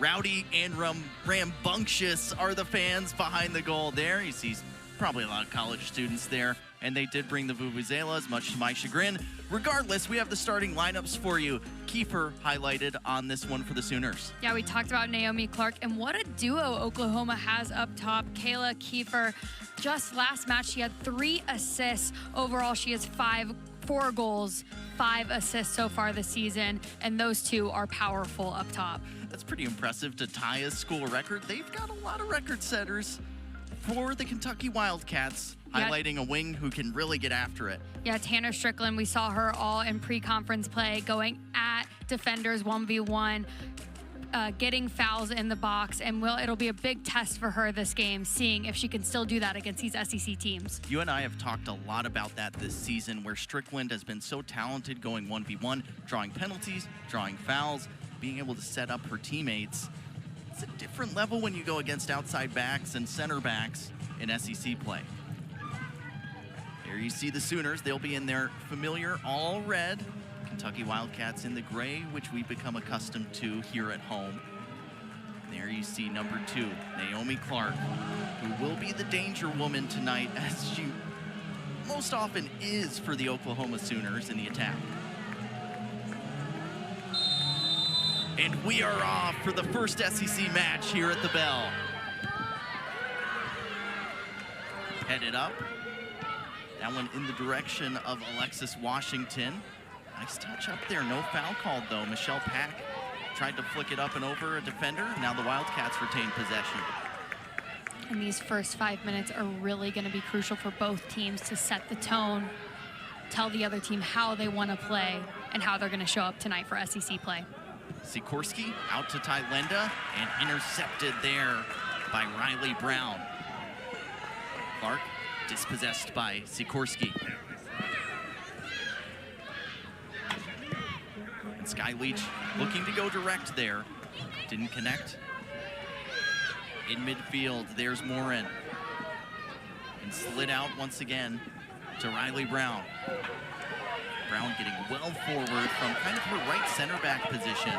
Rowdy and rambunctious are the fans behind the goal there. You see probably a lot of college students there, and they did bring the vuvuzelas, much to my chagrin. Regardless, we have the starting lineups for you. Kiefer highlighted on this one for the Sooners. Yeah, we talked about Naomi Clark, and what a duo Oklahoma has up top. Kayla Kiefer, just last match, she had 3 assists. Overall, she has 4 goals, 5 assists so far this season, and those 2 are powerful up top. That's pretty impressive to tie a school record. They've got a lot of record setters for the Kentucky Wildcats, highlighting a wing who can really get after it. Yeah, Tanner Strickland, we saw her all in pre-conference play, going at defenders 1v1, getting fouls in the box, and it'll be a big test for her this game, seeing if she can still do that against these SEC teams. You and I have talked a lot about that this season, where Strickland has been so talented going 1v1, drawing penalties, drawing fouls, being able to set up her teammates. It's a different level when you go against outside backs and center backs in SEC play. There you see the Sooners. They'll be in their familiar all red. Kentucky Wildcats in the gray, which we've become accustomed to here at home. There you see number 2, Naomi Clark, who will be the danger woman tonight, as she most often is for the Oklahoma Sooners in the attack. And we are off for the first SEC match here at the Bell. Headed up. That one in the direction of Alexis Washington. Nice touch up there. No foul called, though. Michelle Pack tried to flick it up and over a defender. Now the Wildcats retain possession. And these first 5 minutes are really going to be crucial for both teams to set the tone, tell the other team how they want to play, and how they're going to show up tonight for SEC play. Sikorsky out to Tylenda and intercepted there by Riley Brown. Clark dispossessed by Sikorsky. And Sky Leach looking to go direct there. Didn't connect. In midfield, there's Morin. And slid out once again to Riley Brown. Brown getting well forward from kind of her right center back position.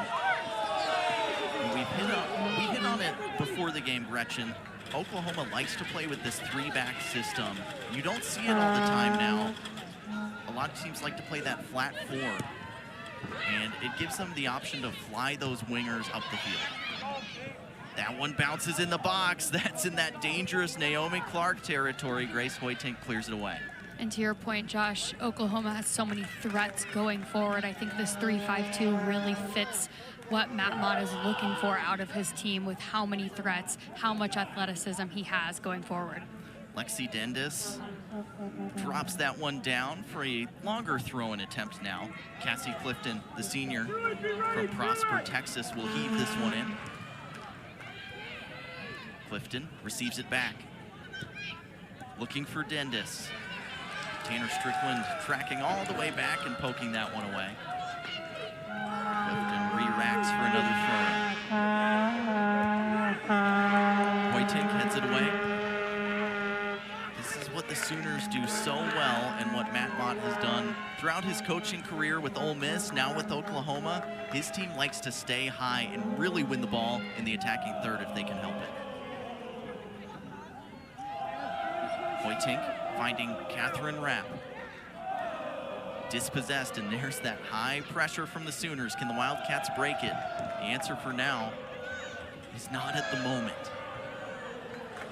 And we hit on it before the game, Gretchen. Oklahoma likes to play with this 3-back system. You don't see it all the time now. A lot of teams like to play that flat 4. And it gives them the option to fly those wingers up the field. That one bounces in the box. That's in that dangerous Naomi Clark territory. Grace Hoytink clears it away. And to your point, Josh, Oklahoma has so many threats going forward. I think this 3-5-2 really fits what Matt Mott is looking for out of his team, with how many threats, how much athleticism he has going forward. Lexi Dendis drops that one down for a longer throw-in attempt now. Cassie Clifton, the senior from Prosper, Texas, will heave this one in. Clifton receives it back. Looking for Dendis. Tanner Strickland tracking all the way back and poking that one away. Clifton re-racks for another throw. Hoytink heads it away. This is what the Sooners do so well, and what Matt Mott has done throughout his coaching career with Ole Miss, now with Oklahoma. His team likes to stay high and really win the ball in the attacking third if they can help it. Hoytink finding Catherine Rapp. Dispossessed, and there's that high pressure from the Sooners. Can the Wildcats break it? The answer for now is not at the moment.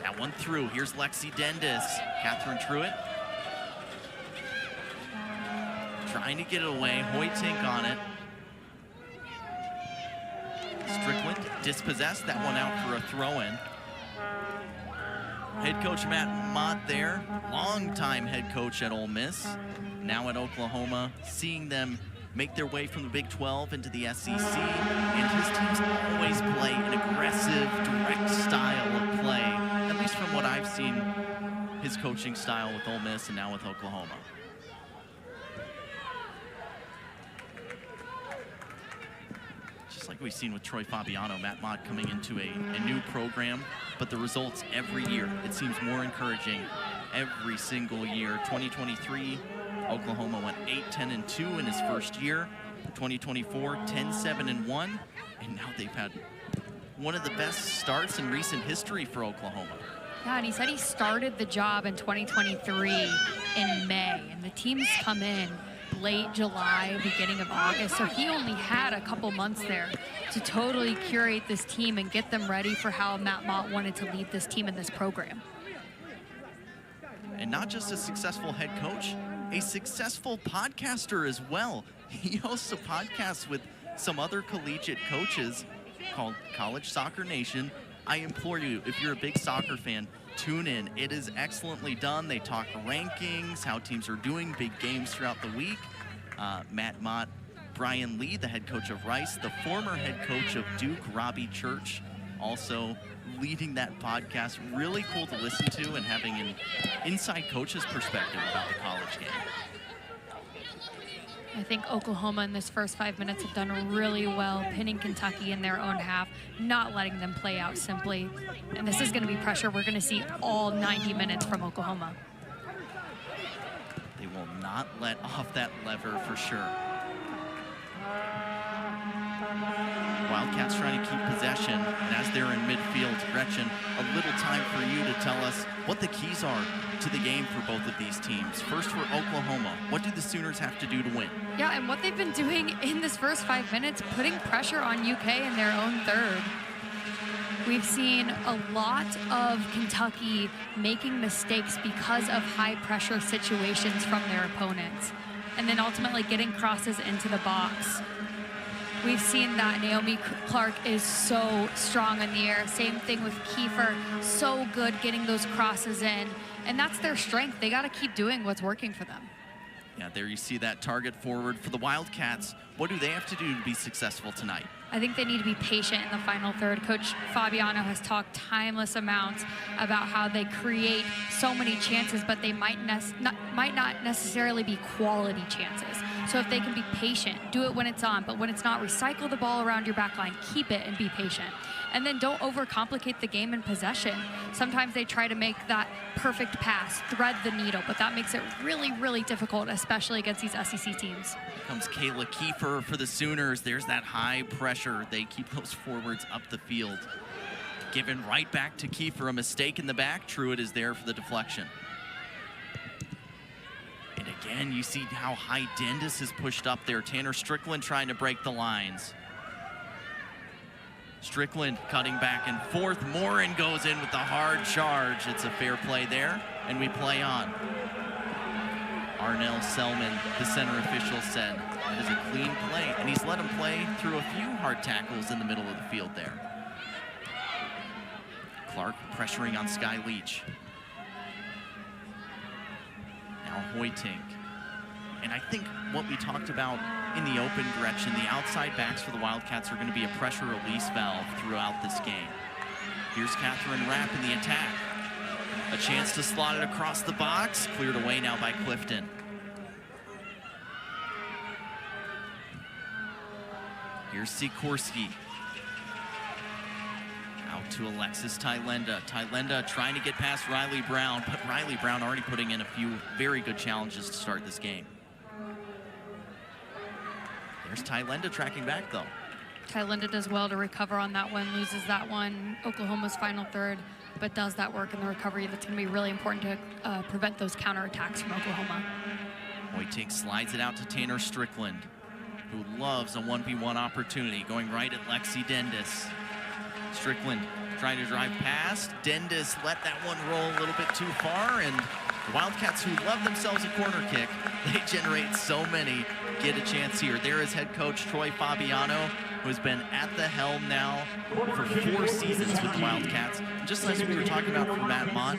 That one through. Here's Lexi Dendis. Catherine Truitt trying to get it away. Hoytink on it. Strickland dispossessed. That one out for a throw-in. Head coach Matt Mott there, longtime head coach at Ole Miss, now at Oklahoma, seeing them make their way from the Big 12 into the SEC, and his teams always play an aggressive, direct style of play, at least from what I've seen his coaching style with Ole Miss and now with Oklahoma. Just like we've seen with Troy Fabiano, Matt Mott coming into a new program, but the results every year, it seems more encouraging every single year. 2023, Oklahoma went 8-10-2 in his first year. 2024, 10-7-1, and now they've had one of the best starts in recent history for Oklahoma. Yeah, and he said he started the job in 2023 in May, and the team's come in late July, beginning of August, so he only had a couple months there to totally curate this team and get them ready for how Matt Mott wanted to lead this team in this program. And not just a successful head coach, a successful podcaster as well. He hosts a podcast with some other collegiate coaches called College Soccer Nation. I implore you, if you're a big soccer fan, tune in. It is excellently done. They talk rankings, how teams are doing, big games throughout the week. Matt Mott, Brian Lee, the head coach of Rice, the former head coach of Duke, Robbie Church, also leading that podcast. Really cool to listen to and having an inside coach's perspective about the college game. I think Oklahoma in this first 5 minutes have done really well, pinning Kentucky in their own half, not letting them play out simply. And this is going to be pressure we're going to see all 90 minutes from Oklahoma. They will not let off that lever for sure. Wildcats trying to keep possession, and as they're in midfield, Gretchen, a little time for you to tell us what the keys are to the game for both of these teams. First for Oklahoma, what do the Sooners have to do to win? Yeah, and what they've been doing in this first 5 minutes, putting pressure on UK in their own third. We've seen a lot of Kentucky making mistakes because of high pressure situations from their opponents, and then ultimately getting crosses into the box. We've seen that Naomi Clark is so strong in the air. Same thing with Kiefer, so good getting those crosses in. And that's their strength. They got to keep doing what's working for them. Yeah, there you see that target forward for the Wildcats. What do they have to do to be successful tonight? I think they need to be patient in the final third. Coach Fabiano has talked timeless amounts about how they create so many chances, but they might not necessarily be quality chances. So if they can be patient, do it when it's on, but when it's not, recycle the ball around your back line, keep it and be patient. And then don't overcomplicate the game in possession. Sometimes they try to make that perfect pass, thread the needle, but that makes it really, really difficult, especially against these SEC teams. Here comes Kayla Kiefer for the Sooners. There's that high pressure. They keep those forwards up the field. Given right back to Kiefer, a mistake in the back. Truitt is there for the deflection. And again, you see how high Dendis is pushed up there. Tanner Strickland trying to break the lines. Strickland cutting back and forth. Morin goes in with the hard charge. It's a fair play there, and we play on. Arnell Selman, the center official, said it is a clean play, and he's let him play through a few hard tackles in the middle of the field there. Clark pressuring on Sky Leach. Now Hoytink. And I think what we talked about in the open, Gretchen, the outside backs for the Wildcats are going to be a pressure release valve throughout this game. Here's Catherine Rapp in the attack. A chance to slot it across the box. Cleared away now by Clifton. Here's Sikorsky. Out to Alexis Tylenda. Tylenda trying to get past Riley Brown, but Riley Brown already putting in a few very good challenges to start this game. There's Tylenda tracking back, though. Tylenda does well to recover on that one, loses that one. Oklahoma's final third, but does that work in the recovery. That's going to be really important to prevent those counterattacks from Oklahoma. Hoytink slides it out to Tanner Strickland, who loves a 1v1 opportunity, going right at Lexi Dendis. Strickland trying to drive past. Dendis let that one roll a little bit too far, and the Wildcats, who love themselves a corner kick, they generate so many, get a chance here. There is head coach Troy Fabiano, who has been at the helm now for 4 seasons with the Wildcats. And just as we were talking about for Matt Mott,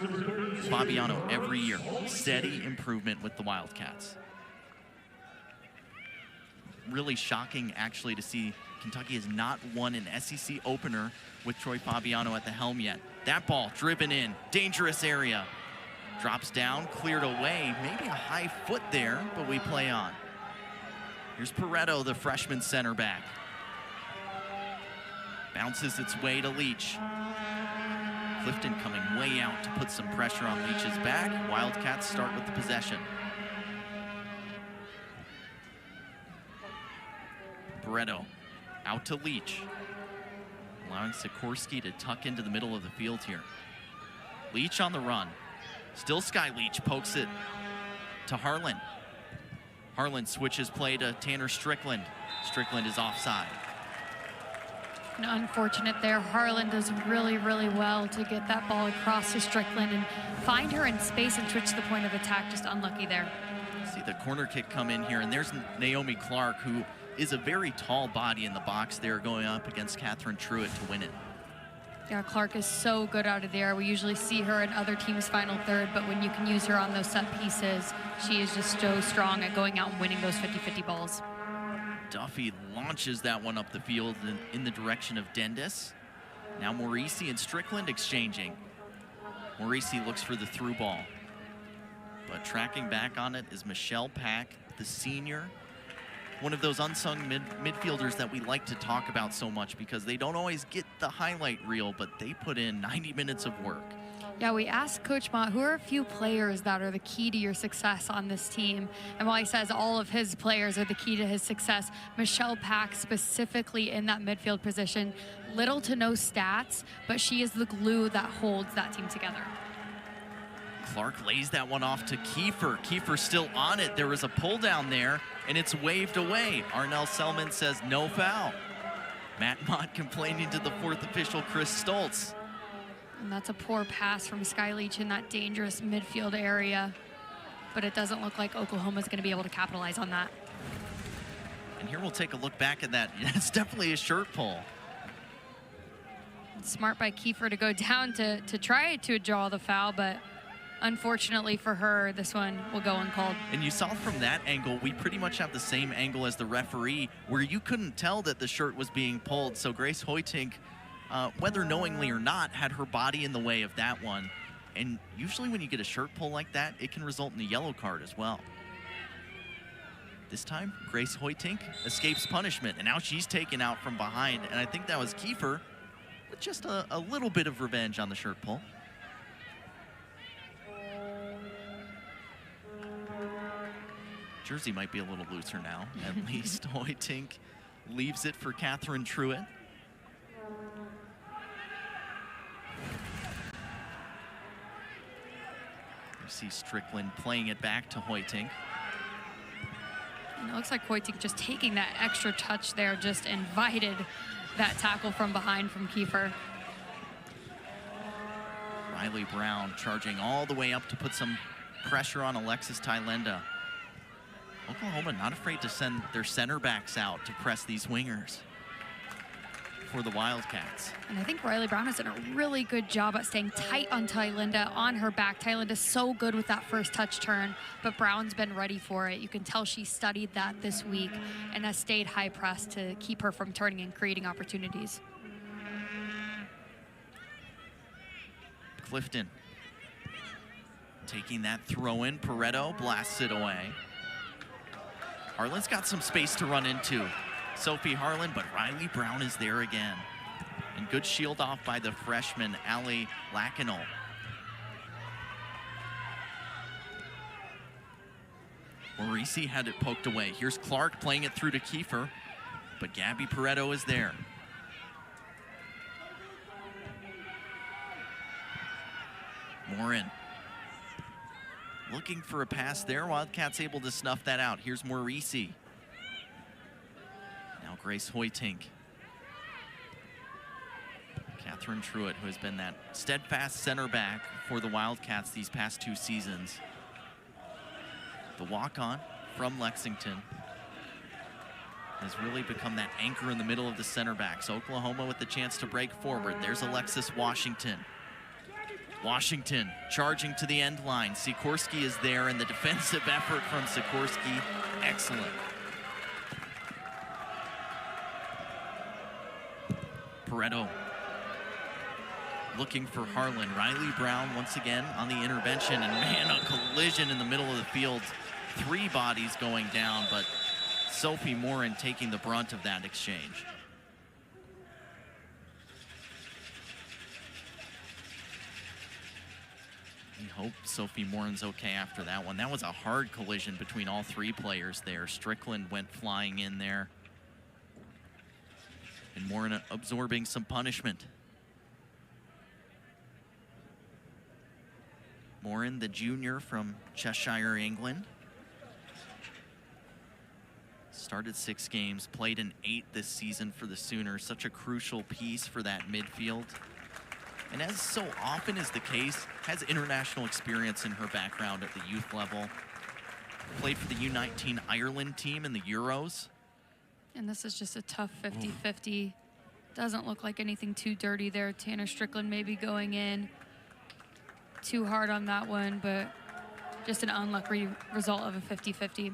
Fabiano every year, steady improvement with the Wildcats. Really shocking, actually, to see Kentucky has not won an SEC opener with Troy Fabiano at the helm yet. That ball driven in, dangerous area. Drops down, cleared away, maybe a high foot there, but we play on. Here's Pareto, the freshman center back. Bounces its way to Leach. Clifton coming way out to put some pressure on Leach's back. Wildcats start with the possession. Pareto out to Leach. allowing Sikorsky to tuck into the middle of the field here. Leach on the run. Still Sky Leach, pokes it to Harlan. Harlan switches play to Tanner Strickland. Strickland is offside. And unfortunate there. Harlan does really, really well to get that ball across to Strickland and find her in space and switch the point of attack. Just unlucky there. See the corner kick come in here, and there's Naomi Clark, who is a very tall body in the box there, going up against Catherine Truitt to win it. Yeah, Clark is so good out of there. We usually see her in other teams' final third, but when you can use her on those set pieces, she is just so strong at going out and winning those 50-50 balls. Duffy launches that one up the field in the direction of Dendis. Now Morisi and Strickland exchanging. Morisi looks for the through ball. But tracking back on it is Michelle Pack, the senior. One of those unsung midfielders that we like to talk about so much because they don't always get the highlight reel, but they put in 90 minutes of work. Yeah, we asked Coach Mott, who are a few players that are the key to your success on this team? And while he says all of his players are the key to his success, Michelle Pack specifically in that midfield position, little to no stats, but she is the glue that holds that team together. Clark lays that one off to Kiefer. Kiefer still on it. There was a pull down there, and it's waved away. Arnell Selman says no foul. Matt Mott complaining to the fourth official, Chris Stoltz. And that's a poor pass from Sky Leach in that dangerous midfield area. But it doesn't look like Oklahoma's going to be able to capitalize on that. And here we'll take a look back at that. It's definitely a shirt pull. Smart by Kiefer to go down to try to draw the foul, but unfortunately for her, this one will go uncalled. And you saw from that angle, we pretty much have the same angle as the referee, where you couldn't tell that the shirt was being pulled. So Grace Hoytink, whether knowingly or not, had her body in the way of that one. And usually when you get a shirt pull like that, it can result in a yellow card as well. This time, Grace Hoytink escapes punishment, and now she's taken out from behind. And I think that was Kiefer with just a little bit of revenge on the shirt pull. Jersey might be a little looser now, at least. Hoytink leaves it for Catherine Truitt. You see Strickland playing it back to Hoytink. And it looks like Hoytink just taking that extra touch there just invited that tackle from behind from Kiefer. Riley Brown charging all the way up to put some pressure on Alexis Tylenda. Oklahoma not afraid to send their center backs out to press these wingers for the Wildcats. And I think Riley Brown has done a really good job at staying tight on Tylenda on her back. Tylenda's so good with that first touch turn, but Brown's been ready for it. You can tell she studied that this week and has stayed high press to keep her from turning and creating opportunities. Clifton taking that throw in. Pareto blasts it away. Harlan's got some space to run into. Sophie Harlan, but Riley Brown is there again. And good shield off by the freshman, Allie Lacanol. Morisi had it poked away. Here's Clark playing it through to Kiefer, but Gabby Pareto is there. Morin looking for a pass there. Wildcats able to snuff that out. Here's Morisi. Now Grace Hoytink. Catherine Truitt, who has been that steadfast center back for the Wildcats these past 2 seasons. The walk-on from Lexington has really become that anchor in the middle of the center backs. Oklahoma with the chance to break forward. There's Alexis Washington. Washington charging to the end line. Sikorsky is there, and the defensive effort from Sikorsky, excellent. Pareto looking for Harlan. Riley Brown once again on the intervention, and man, a collision in the middle of the field. 3 bodies going down, but Sophie Morin taking the brunt of that exchange. We hope Sophie Morin's okay after that one. That was a hard collision between all 3 players there. Strickland went flying in there. And Morin absorbing some punishment. Morin, the junior from Cheshire, England. Started 6 games, played in 8 this season for the Sooners. Such a crucial piece for that midfield. And as so often is the case, has international experience in her background at the youth level. Played for the U19 Ireland team in the Euros. And this is just a tough 50-50. Doesn't look like anything too dirty there. Tanner Strickland maybe going in too hard on that one, but just an unlucky result of a 50-50.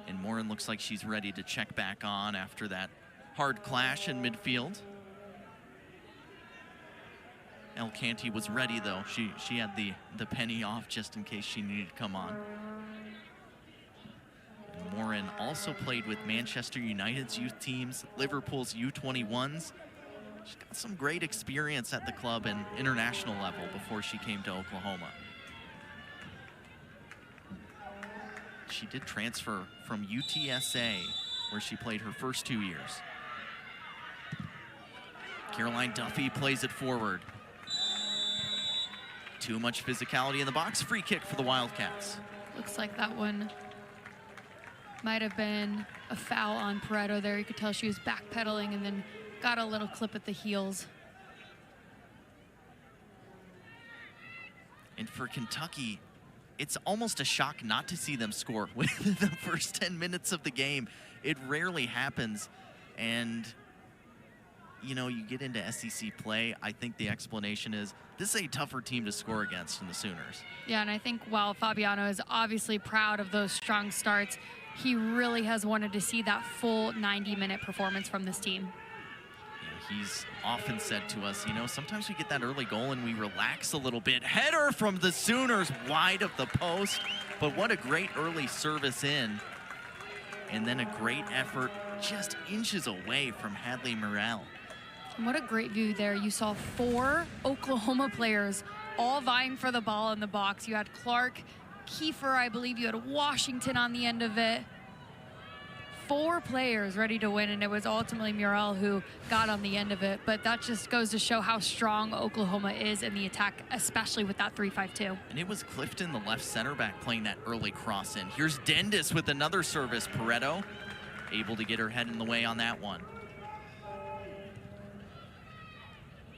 And Morin looks like she's ready to check back on after that hard clash in midfield. El Canty was ready though. She had the penny off just in case she needed to come on. And Morin also played with Manchester United's youth teams, Liverpool's U21s. She's got some great experience at the club and international level before she came to Oklahoma. She did transfer from UTSA, where she played her first 2 years. Caroline Duffy plays it forward. Too much physicality in the box. Free kick for the Wildcats. Looks like that one might have been a foul on Pareto there. You could tell she was backpedaling and then got a little clip at the heels. And for Kentucky, it's almost a shock not to see them score within the first 10 minutes of the game. It rarely happens. And, you know, you get into SEC play, I think the explanation is this is a tougher team to score against in the Sooners. Yeah, and I think while Fabiano is obviously proud of those strong starts, he really has wanted to see that full 90-minute performance from this team. He's often said to us, you know, sometimes we get that early goal and we relax a little bit. Header from the Sooners, wide of the post. But what a great early service in. And then a great effort just inches away from Hadley Morrell. And what a great view there. You saw 4 Oklahoma players all vying for the ball in the box. You had Clark, Kiefer, I believe you had Washington on the end of it. 4 players ready to win, and it was ultimately Murrell who got on the end of it. But that just goes to show how strong Oklahoma is in the attack, especially with that 3-5-2. And it was Clifton, the left center back, playing that early cross in. Here's Dendis with another service. Pareto able to get her head in the way on that one.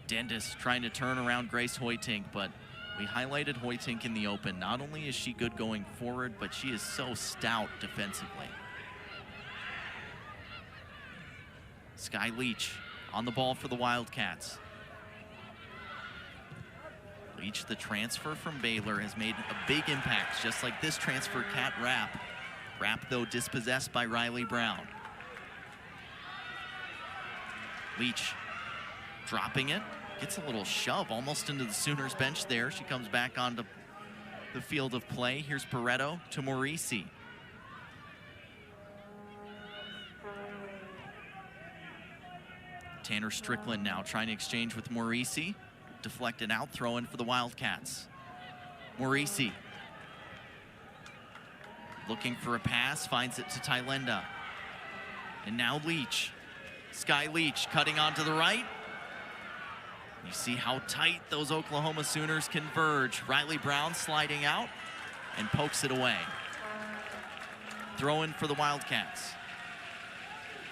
Dendis trying to turn around Grace Hoytink, but we highlighted Hoytink in the open. Not only is she good going forward, but she is so stout defensively. Sky Leach on the ball for the Wildcats. Leach, the transfer from Baylor, has made a big impact, just like this transfer, Kat Rapp. Rapp, though, dispossessed by Riley Brown. Leach dropping it, gets a little shove almost into the Sooners bench there. She comes back onto the field of play. Here's Pareto to Morisi. Tanner Strickland now trying to exchange with Morisi. Deflected out, throw in for the Wildcats. Morisi looking for a pass, finds it to Tylenda. And now Leach. Sky Leach cutting onto the right. You see how tight those Oklahoma Sooners converge. Riley Brown sliding out and pokes it away. Throw in for the Wildcats.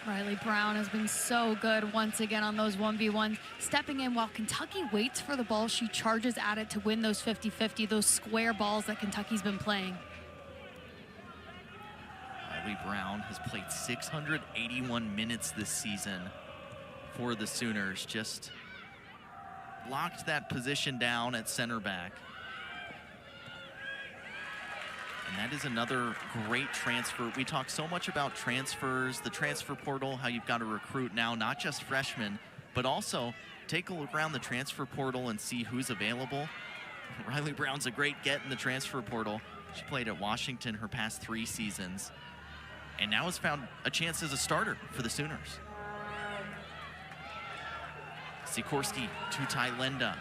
Riley Brown has been so good once again on those 1v1s. Stepping in while Kentucky waits for the ball, she charges at it to win those 50-50, those square balls that Kentucky's been playing. Riley Brown has played 681 minutes this season for the Sooners. Just locked that position down at center back. And that is another great transfer. We talk so much about transfers, the transfer portal, how you've got to recruit now, not just freshmen, but also take a look around the transfer portal and see who's available. Riley Brown's a great get in the transfer portal. She played at Washington her past 3 seasons and now has found a chance as a starter for the Sooners. Sikorsky to Tylenda.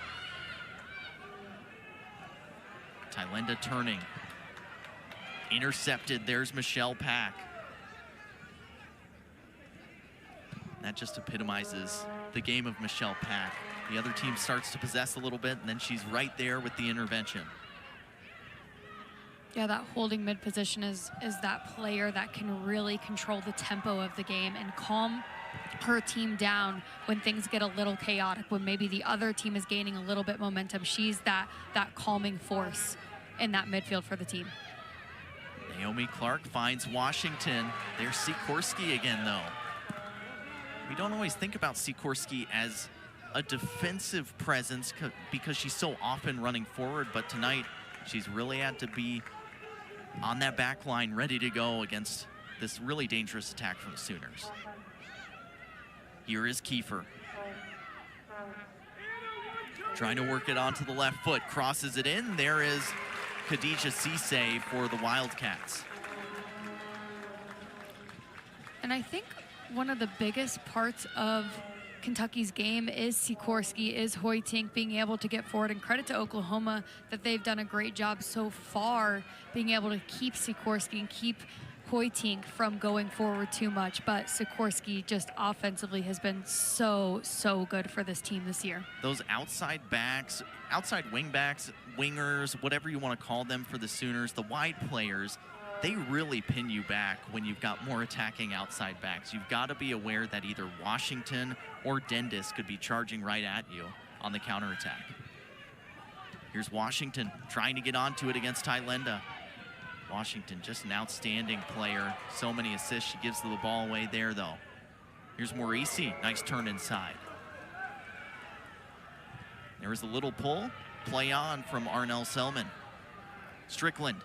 Tylenda turning. Intercepted, there's Michelle Pack. that just epitomizes the game of Michelle Pack. The other team starts to possess a little bit, and then she's right there with the intervention. Yeah, that holding mid position is that player that can really control the tempo of the game and calm her team down when things get a little chaotic, when maybe the other team is gaining a little bit momentum. She's that calming force in that midfield for the team. Naomi Clark finds Washington. There's Sikorsky again, though. We don't always think about Sikorsky as a defensive presence because she's so often running forward, but tonight she's really had to be on that back line, ready to go against this really dangerous attack from the Sooners. Here is Kiefer. Trying to work it onto the left foot, crosses it in. There is Khadija Cisse for the Wildcats. And I think one of the biggest parts of Kentucky's game is Sikorsky, is Hoytink being able to get forward, and credit to Oklahoma that they've done a great job so far being able to keep Sikorsky and keep Hoytink from going forward too much. But Sikorsky just offensively has been so good for this team this year. Those outside backs, outside wing backs, wingers, whatever you want to call them for the Sooners, the wide players, they really pin you back when you've got more attacking outside backs. You've got to be aware that either Washington or Dendis could be charging right at you on the counterattack. Here's Washington trying to get onto it against Thailinda. Washington, just an outstanding player. So many assists. She gives the ball away there, though. Here's Morisi. Nice turn inside. There was a little pull. Play on from Arnell Selman. Strickland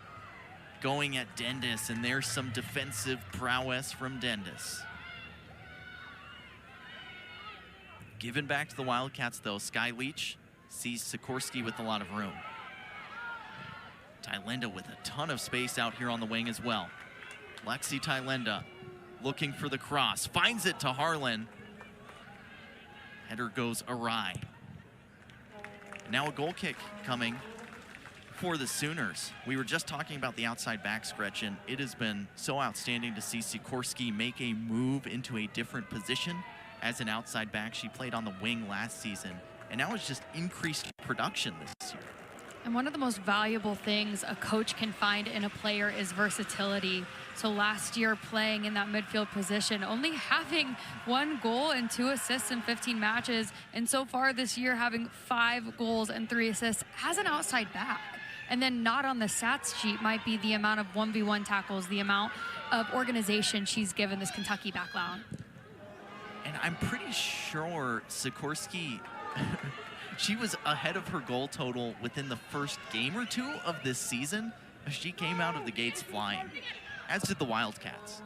going at Dendis, and there's some defensive prowess from Dendis. Given back to the Wildcats, though. Sky Leach sees Sikorsky with a lot of room. Thailinda with a ton of space out here on the wing as well. Lexi Thailinda looking for the cross. Finds it to Harlan. Header goes awry. Now a goal kick coming for the Sooners. We were just talking about the outside back stretch, and it has been so outstanding to see Sikorsky make a move into a different position as an outside back. She played on the wing last season, and now it's just increased production this year. And one of the most valuable things a coach can find in a player is versatility. So last year playing in that midfield position, only having 1 goal and 2 assists in 15 matches, and so far this year having 5 goals and 3 assists as an outside back. And then not on the stats sheet might be the amount of 1v1 tackles, the amount of organization she's given this Kentucky back line. And I'm pretty sure Sikorsky, she was ahead of her goal total within the first game or 2 of this season. She came out of the gates flying, as did the Wildcats.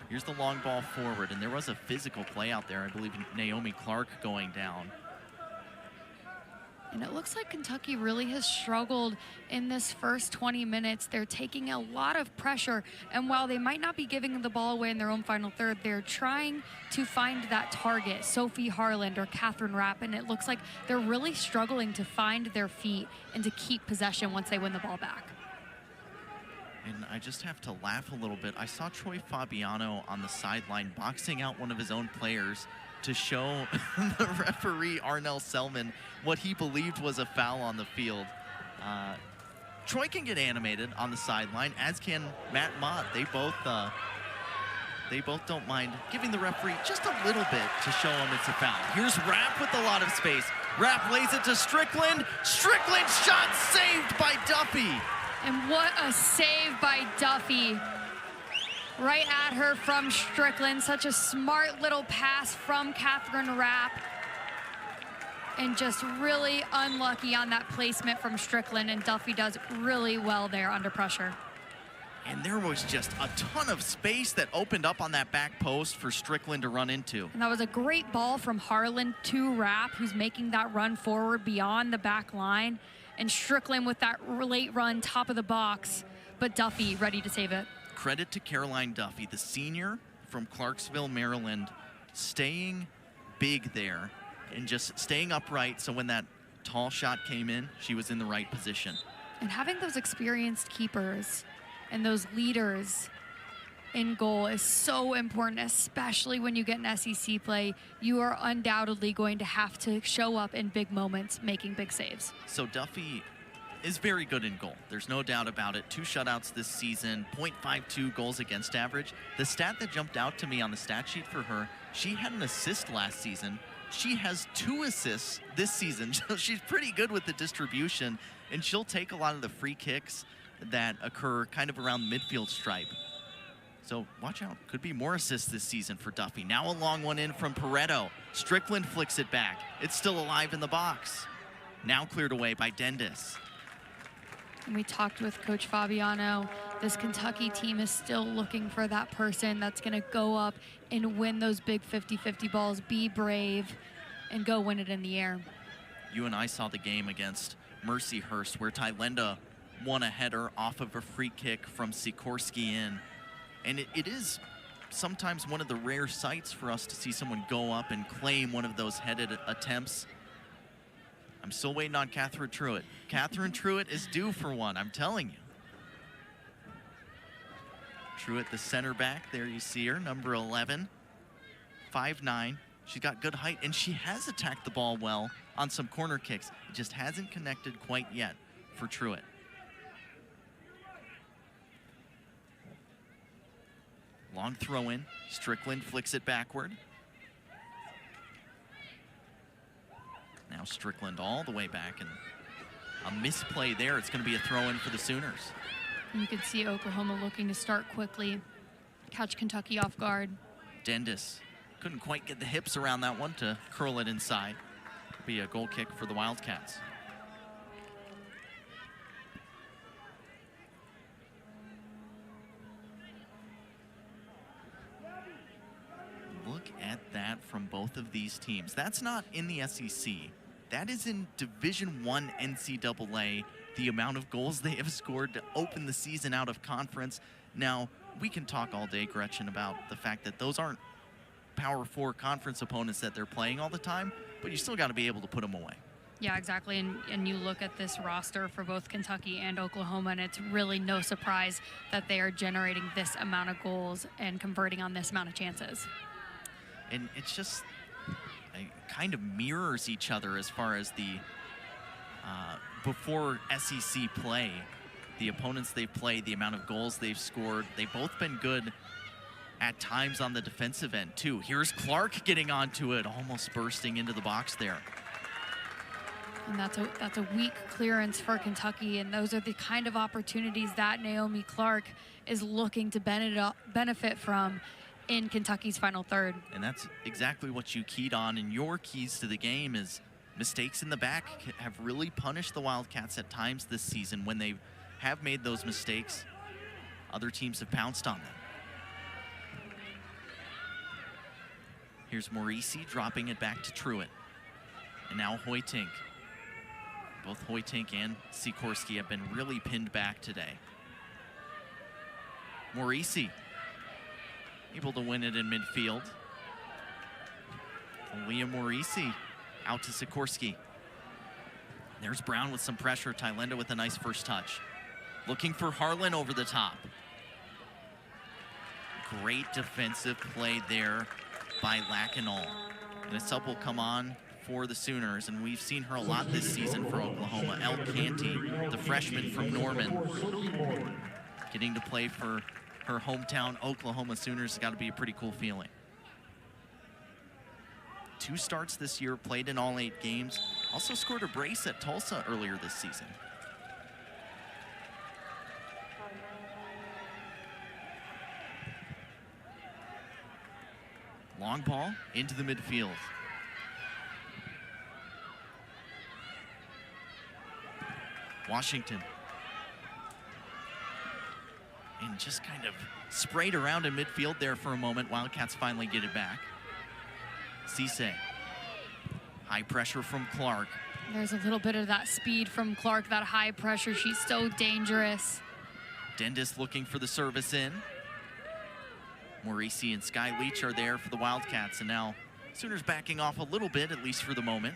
Here's the long ball forward, and there was a physical play out there. I believe Naomi Clark going down. And it looks like Kentucky really has struggled in this first 20 minutes. They're taking a lot of pressure, and while they might not be giving the ball away in their own final third, they're trying to find that target, Sophie Harland or Catherine Rapp, and it looks like they're really struggling to find their feet and to keep possession once they win the ball back. And I just have to laugh a little bit. I saw Troy Fabiano on the sideline boxing out one of his own players to show the referee, Arnell Selman, what he believed was a foul on the field. Troy can get animated on the sideline, as can Matt Mott. They both don't mind giving the referee just a little bit to show him it's a foul. Here's Rapp with a lot of space. Rapp lays it to Strickland. Strickland shot saved by Duffy. And what a save by Duffy. Right at her from Strickland. Such a smart little pass from Catherine Rapp. And just really unlucky on that placement from Strickland, and Duffy does really well there under pressure. And there was just a ton of space that opened up on that back post for Strickland to run into. And that was a great ball from Harlan to Rapp, who's making that run forward beyond the back line. And Strickland with that late run, top of the box, but Duffy ready to save it. Credit to Caroline Duffy, the senior from Clarksville, Maryland, staying big there and just staying upright, so when that tall shot came in, she was in the right position. And having those experienced keepers and those leaders in goal is so important, especially when you get an SEC play. You are undoubtedly going to have to show up in big moments, making big saves. So Duffy is very good in goal. There's no doubt about it. 2 shutouts this season, .52 goals against average. The stat that jumped out to me on the stat sheet for her, she had an assist last season. She has 2 assists this season. She's pretty good with the distribution, and she'll take a lot of the free kicks that occur kind of around the midfield stripe. So watch out. Could be more assists this season for Duffy. Now a long one in from Pareto. Strickland flicks it back. It's still alive in the box. Now cleared away by Dendis. And we talked with Coach Fabiano. This Kentucky team is still looking for that person that's going to go up and win those big 50-50 balls, be brave, and go win it in the air. You and I saw the game against Mercyhurst where Tylenda won a header off of a free kick from Sikorsky in. And it is sometimes one of the rare sights for us to see someone go up and claim one of those headed attempts. I'm still waiting on Catherine Truitt. Catherine Truitt is due for one, I'm telling you. Truitt, the center back, there you see her, number 11, 5'9". She's got good height, and she has attacked the ball well on some corner kicks. It just hasn't connected quite yet for Truitt. Long throw in. Strickland flicks it backward. Now Strickland all the way back, and a misplay there. It's going to be a throw in for the Sooners. And you can see Oklahoma looking to start quickly, catch Kentucky off guard. Dendis couldn't quite get the hips around that one to curl it inside. It'll be a goal kick for the Wildcats. Look at that from both of these teams. That's not in the SEC. That is in Division I NCAA, the amount of goals they have scored to open the season out of conference. Now, we can talk all day, Gretchen, about the fact that those aren't Power 4 conference opponents that they're playing all the time, but you still got to be able to put them away. Yeah, exactly. And you look at this roster for both Kentucky and Oklahoma, and it's really no surprise that they are generating this amount of goals and converting on this amount of chances. And it's just, it kind of mirrors each other as far as the before SEC play, the opponents they've played, the amount of goals they've scored. They've both been good at times on the defensive end too. Here's Clark getting onto it, almost bursting into the box there. And that's a weak clearance for Kentucky, and those are the kind of opportunities that Naomi Clark is looking to benefit from in Kentucky's final third. And that's exactly what you keyed on, and your keys to the game is mistakes in the back have really punished the Wildcats at times this season. When they have made those mistakes, other teams have pounced on them. Here's Morisi dropping it back to Truitt. And now Hoytink. Both Hoytink and Sikorsky have been really pinned back today. Morisi able to win it in midfield. Leah Morisi out to Sikorsky. There's Brown with some pressure. Tylenda with a nice first touch. Looking for Harlan over the top. Great defensive play there by Lacanal. And a sub will come on for the Sooners, and we've seen her a lot this season for Oklahoma. Elle Canty, the freshman from Norman, getting to play for her hometown Oklahoma Sooners has got to be a pretty cool feeling. 2 starts this year, played in all 8 games. Also scored a brace at Tulsa earlier this season. Long ball into the midfield. Washington. And just kind of sprayed around in midfield there for a moment. Wildcats finally get it back. Cisse. High pressure from Clark. There's a little bit of that speed from Clark, that high pressure. She's so dangerous. Dendis looking for the service in. Morisi and Sky Leach are there for the Wildcats, and now Sooners backing off a little bit, at least for the moment.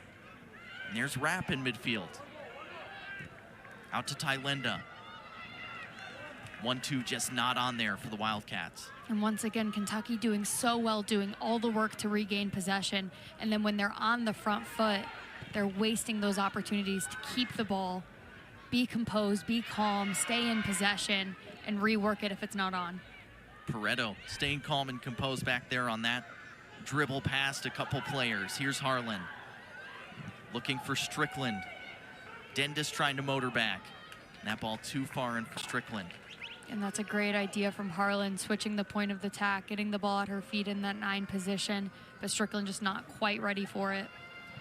And there's Rapp in midfield. Out to Tylenda. 1-2 just not on there for the Wildcats. And once again, Kentucky doing so well, doing all the work to regain possession. And then when they're on the front foot, they're wasting those opportunities to keep the ball, be composed, be calm, stay in possession, and rework it if it's not on. Pareto staying calm and composed back there on that dribble past a couple players. Here's Harlan looking for Strickland. Dendis trying to motor back. That ball too far in for Strickland. And that's a great idea from Harlan, switching the point of the attack, getting the ball at her feet in that 9 position, but Strickland just not quite ready for it.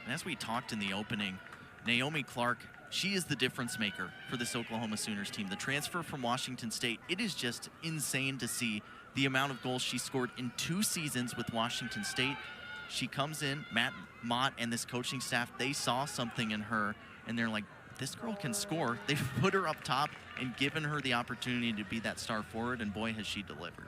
And as we talked in the opening, Naomi Clark, she is the difference maker for this Oklahoma Sooners team. The transfer from Washington State, it is just insane to see the amount of goals she scored in 2 seasons with Washington State. She comes in, Matt Mott and this coaching staff, they saw something in her, and they're like, this girl can score. They've put her up top and given her the opportunity to be that star forward, and boy, has she delivered.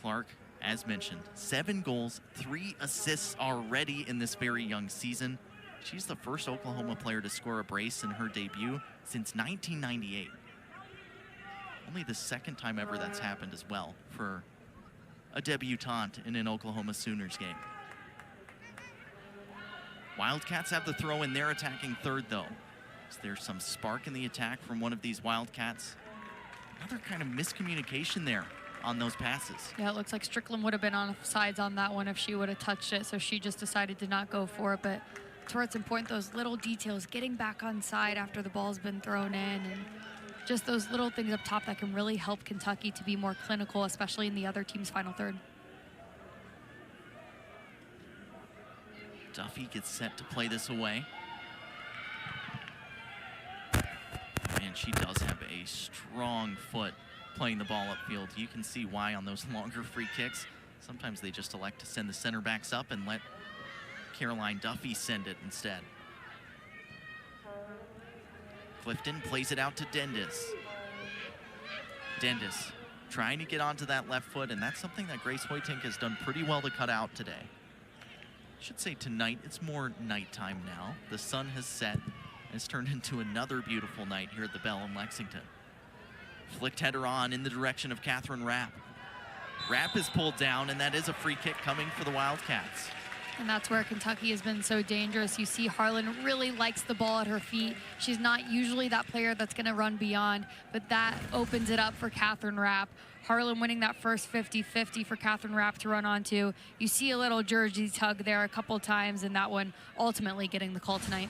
Clark, as mentioned, 7 goals, 3 assists already in this very young season. She's the first Oklahoma player to score a brace in her debut since 1998. Only the 2nd time ever that's happened as well for a debutante in an Oklahoma Sooners game. Wildcats have the throw in. They're attacking third, though. Is there some spark in the attack from one of these Wildcats? Another kind of miscommunication there on those passes. Yeah, it looks like Strickland would have been on sides on that one if she would have touched it, so she just decided to not go for it. But it's where it's important, those little details, getting back on side after the ball's been thrown in, and just those little things up top that can really help Kentucky to be more clinical, especially in the other team's final third. Duffy gets set to play this away. And she does have a strong foot playing the ball upfield. You can see why on those longer free kicks. Sometimes they just elect to send the center backs up and let Caroline Duffy send it instead. Clifton plays it out to Dendis. Dendis trying to get onto that left foot, and that's something that Grace Hoytink has done pretty well to cut out today. I should say tonight, it's more nighttime now. The sun has set, and it's turned into another beautiful night here at the Bell in Lexington. Flicked header on in the direction of Catherine Rapp. Rapp is pulled down, and that is a free kick coming for the Wildcats. And that's where Kentucky has been so dangerous. You see Harlan really likes the ball at her feet. She's not usually that player that's going to run beyond, but that opens it up for Catherine Rapp. Harlan winning that first 50-50 for Catherine Rapp to run onto. You see a little jersey tug there a couple times, and that one ultimately getting the call tonight.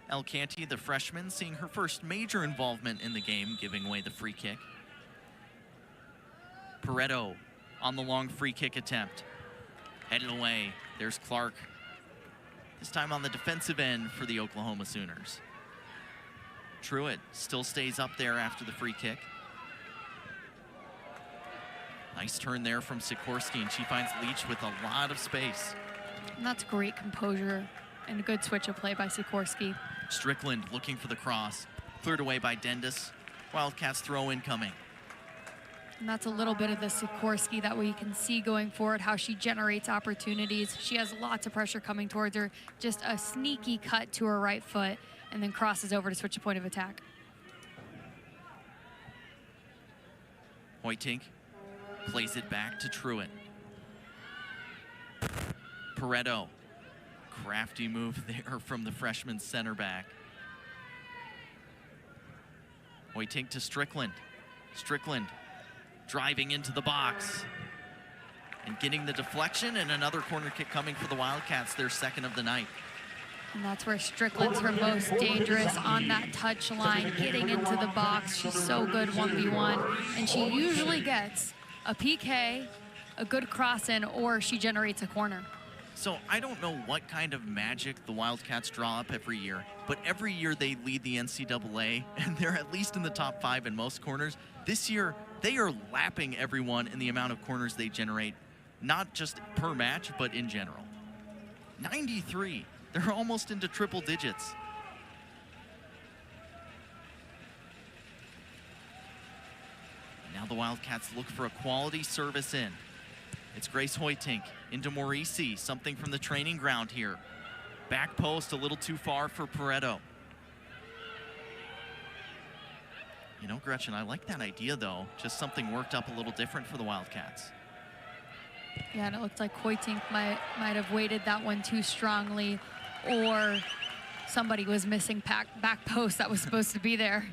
El Canty, the freshman, seeing her first major involvement in the game, giving away the free kick. Pareto on the long free kick attempt. Headed away. There's Clark. This time on the defensive end for the Oklahoma Sooners. Truitt still stays up there after the free kick. Nice turn there from Sikorsky, and she finds Leach with a lot of space. And that's great composure and a good switch of play by Sikorsky. Strickland looking for the cross. Cleared away by Dendis. Wildcats throw incoming. And that's a little bit of the Sikorsky that we can see going forward, how she generates opportunities. She has lots of pressure coming towards her. Just a sneaky cut to her right foot, and then crosses over to switch a point of attack. Hoytink plays it back to Truitt. Pareto. Crafty move there from the freshman center back. Hoytink to Strickland. Strickland driving into the box and getting the deflection, and another corner kick coming for the Wildcats, their 2nd of the night. And that's where Strickland's her most dangerous on that touch line, getting into the box. She's so good 1v1, and she usually gets a PK, a good cross in, or she generates a corner. So I don't know what kind of magic the Wildcats draw up every year, but every year they lead the NCAA, and they're at least in the top 5 in most corners. This year, they are lapping everyone in the amount of corners they generate, not just per match, but in general. 93. They're almost into triple digits. Now the Wildcats look for a quality service in. It's Grace Hoytink into Morisi, something from the training ground here. Back post a little too far for Pareto. You know, Gretchen, I like that idea, though. Just something worked up a little different for the Wildcats. Yeah, and it looked like Hoytink might have weighted that one too strongly, or somebody was missing back post that was supposed to be there.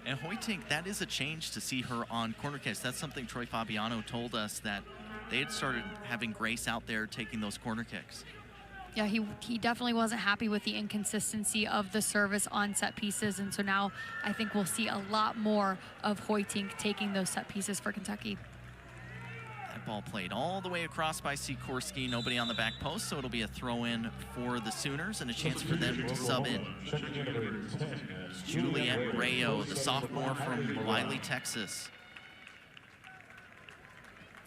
And Hoytink, that is a change to see her on corner kicks. That's something Troy Fabiano told us, that they had started having Grace out there taking those corner kicks. Yeah, he definitely wasn't happy with the inconsistency of the service on set pieces, and so now I think we'll see a lot more of Hoytink taking those set pieces for Kentucky. That ball played all the way across by Sikorsky, nobody on the back post, so it'll be a throw-in for the Sooners and a chance for them to sub in. It's Juliet Rayo, the sophomore from Wiley, Texas.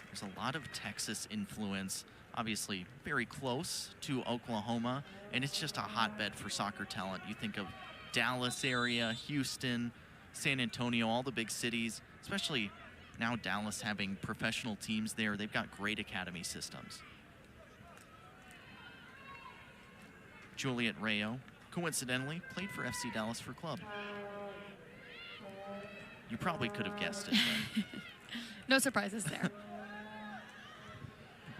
There's a lot of Texas influence, obviously very close to Oklahoma, and it's just a hotbed for soccer talent. You think of Dallas area, Houston, San Antonio, all the big cities, especially now Dallas having professional teams there. They've got great academy systems. Juliet Rayo, coincidentally, played for FC Dallas for club. You probably could have guessed it. No surprises there.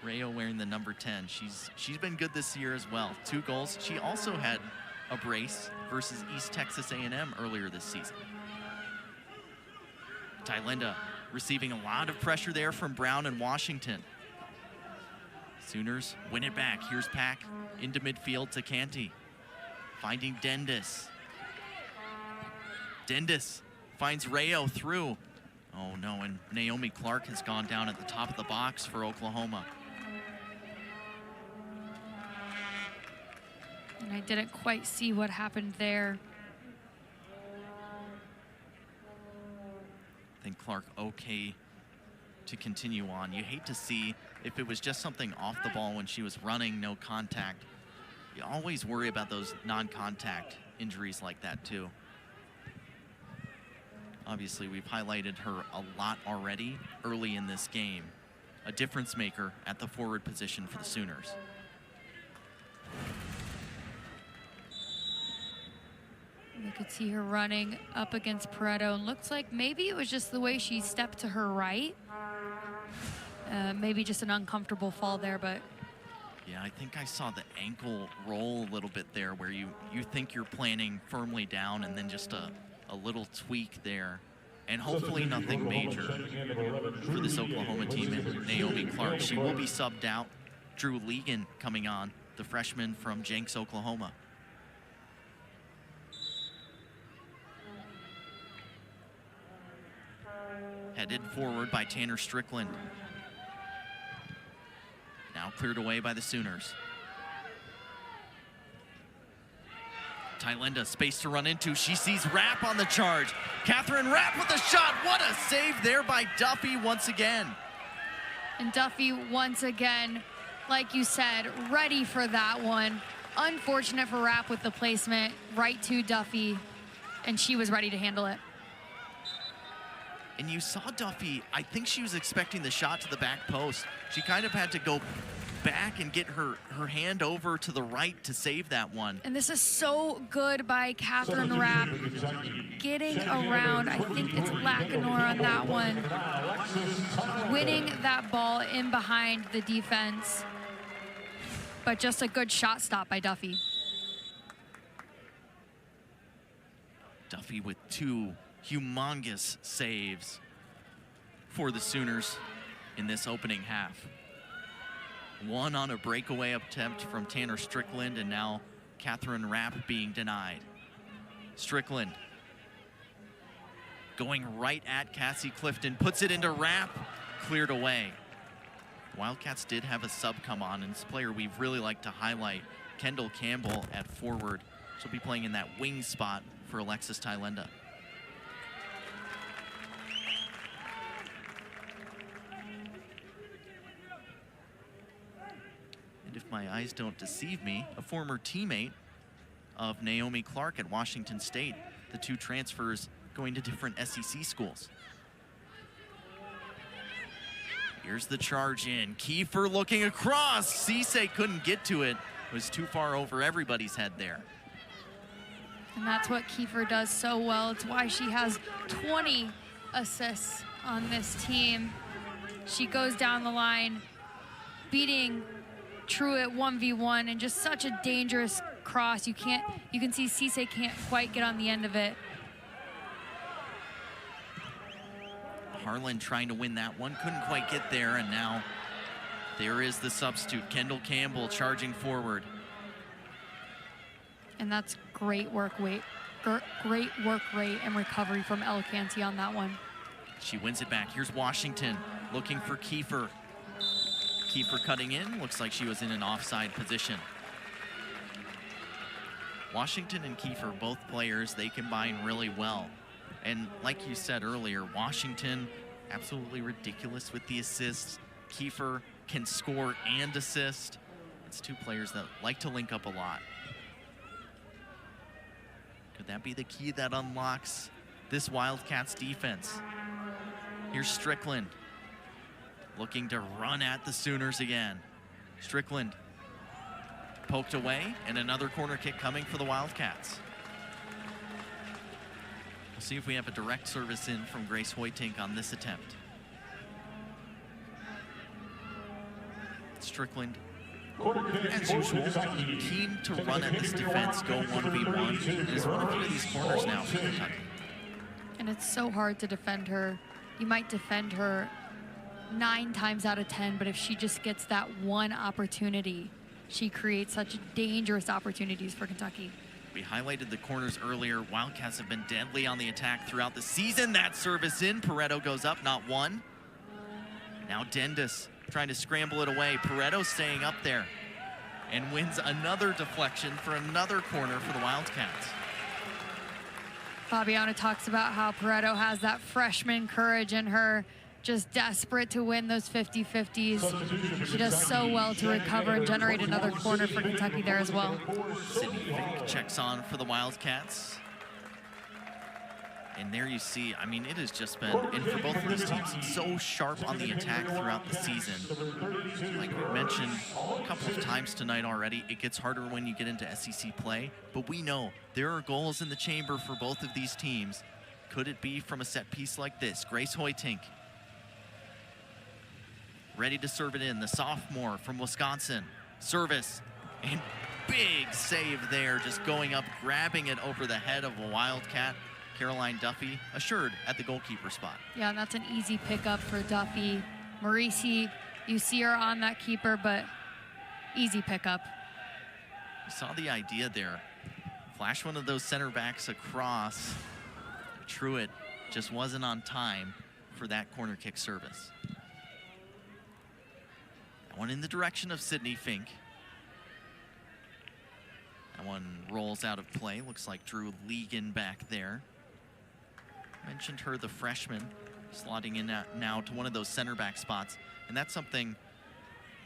Rayo wearing the number 10. She's been good this year as well. 2 goals. She also had a brace versus East Texas A&M earlier this season. Tylenda receiving a lot of pressure there from Brown and Washington. Sooners win it back. Here's Pack into midfield to Canty. Finding Dendis. Dendis finds Rayo through. Oh no, and Naomi Clark has gone down at the top of the box for Oklahoma. And I didn't quite see what happened there. I think Clark okay to continue on. You hate to see if it was just something off the ball when she was running, no contact. You always worry about those non-contact injuries like that too. Obviously, we've highlighted her a lot already early in this game. A difference maker at the forward position for the Sooners. You could see her running up against Pareto, and looks like maybe it was just the way she stepped to her right. Maybe just an uncomfortable fall there, but. Yeah, I think I saw the ankle roll a little bit there, where you think you're planning firmly down and then just a little tweak there. And hopefully nothing major for this Oklahoma team and Naomi Clark. She will be subbed out. Drew Legan coming on, the freshman from Jenks, Oklahoma. Headed forward by Tanner Strickland. Now cleared away by the Sooners. Tylenda, space to run into. She sees Rapp on the charge. Catherine Rapp with a shot. What a save there by Duffy once again. And Duffy, once again, like you said, ready for that one. Unfortunate for Rapp with the placement right to Duffy, and she was ready to handle it. And you saw Duffy, I think she was expecting the shot to the back post. She kind of had to go back and get her hand over to the right to save that one. And this is so good by Catherine Rapp, getting around, I think it's Lacanor on that one, winning that ball in behind the defense. But just a good shot stop by Duffy. Duffy with 2 humongous saves for the Sooners in this opening half. One on a breakaway attempt from Tanner Strickland, and now Catherine Rapp being denied. Strickland going right at Cassie Clifton, puts it into Rapp, cleared away. Wildcats did have a sub come on, and this player we've really liked to highlight, Kendall Campbell at forward. She'll be playing in that wing spot for Alexis Tylenda. And if my eyes don't deceive me, a former teammate of Naomi Clark at Washington State. The 2 transfers going to different SEC schools. Here's the charge in. Kiefer looking across. Cisse couldn't get to it. It was too far over everybody's head there. And that's what Kiefer does so well. It's why she has 20 assists on this team. She goes down the line, beating Truitt 1v1, and just such a dangerous cross. You can see Cisse can't quite get on the end of it. Harlan trying to win that one, couldn't quite get there, and now there is the substitute, Kendall Campbell, charging forward. And that's great work rate and recovery from El Canty on that one. She wins it back. Here's Washington looking for Kiefer. Kiefer cutting in, looks like she was in an offside position. Washington and Kiefer, both players, they combine really well. And like you said earlier, Washington, absolutely ridiculous with the assists. Kiefer can score and assist. It's two players that like to link up a lot. Could that be the key that unlocks this Wildcats defense? Here's Strickland looking to run at the Sooners again. Strickland poked away, and another corner kick coming for the Wildcats. We'll see if we have a direct service in from Grace Hoytink on this attempt. Strickland, as usual, keen to run at this defense, go 1v1, and has won a few of these corners now for Kentucky. And it's so hard to defend her. You might defend her 9 times out of 10, but if she just gets that one opportunity, she creates such dangerous opportunities for Kentucky. We highlighted the corners earlier. Wildcats have been deadly on the attack throughout the season. That service in, Pareto goes up, not one. Now Dendis trying to scramble it away. Pareto staying up there and wins another deflection for another corner for the Wildcats. Fabiana talks about how Pareto has that freshman courage in her, just desperate to win those 50-50s. She does so well to recover and generate another corner for Kentucky there as well. Sydney Fink checks on for the Wildcats. And there you see, I mean, it has just been, and for both of these teams, so sharp on the attack throughout the season. Like we mentioned a couple of times tonight already, it gets harder when you get into SEC play, but we know there are goals in the chamber for both of these teams. Could it be from a set piece like this? Grace Hoytink ready to serve it in, the sophomore from Wisconsin. Service, and big save there, just going up, grabbing it over the head of a Wildcat. Caroline Duffy assured at the goalkeeper spot. Yeah, and that's an easy pickup for Duffy. Marisi, you see her on that keeper, but easy pickup. You saw the idea there. Flash one of those center backs across. Truitt just wasn't on time for that corner kick service. That one in the direction of Sydney Fink. That one rolls out of play. Looks like Drew Legan back there. Mentioned her, the freshman, slotting in now to one of those center back spots. And that's something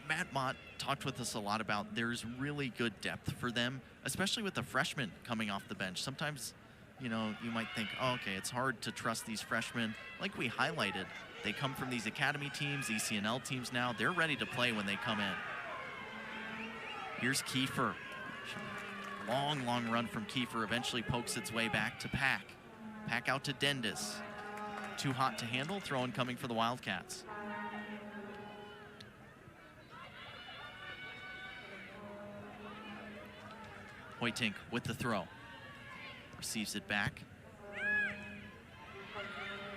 Matt Mott talked with us a lot about. There's really good depth for them, especially with the freshmen coming off the bench. Sometimes, you know, you might think, oh, okay, it's hard to trust these freshmen. Like we highlighted, they come from these academy teams, ECNL teams now. They're ready to play when they come in. Here's Kiefer. Long, long run from Kiefer, eventually pokes its way back to Pack. Pack out to Dendis. Too hot to handle, throw-in coming for the Wildcats. Hoytink with the throw. Receives it back.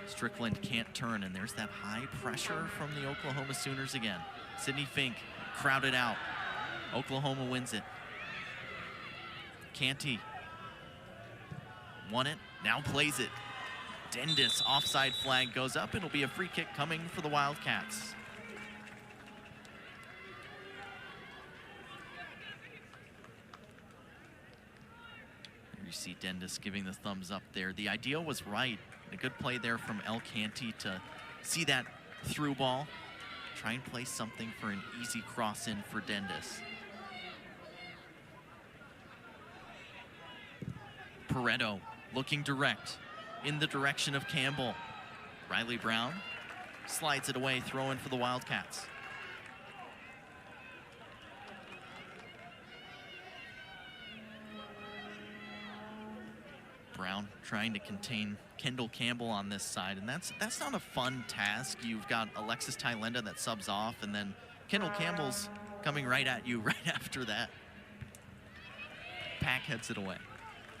Strickland can't turn, and there's that high pressure from the Oklahoma Sooners again. Sydney Fink crowded out. Oklahoma wins it. Canty won it, now plays it. Dendis, offside flag goes up. It'll be a free kick coming for the Wildcats. You see Dendis giving the thumbs up there. The idea was right. A good play there from El Canty to see that through ball. Try and play something for an easy cross in for Dendis. Pareto looking direct in the direction of Campbell. Riley Brown slides it away, throw in for the Wildcats. Brown trying to contain Kendall Campbell on this side, and that's not a fun task. You've got Alexis Tylenda that subs off, and then Kendall Campbell's coming right at you right after that. Pack heads it away.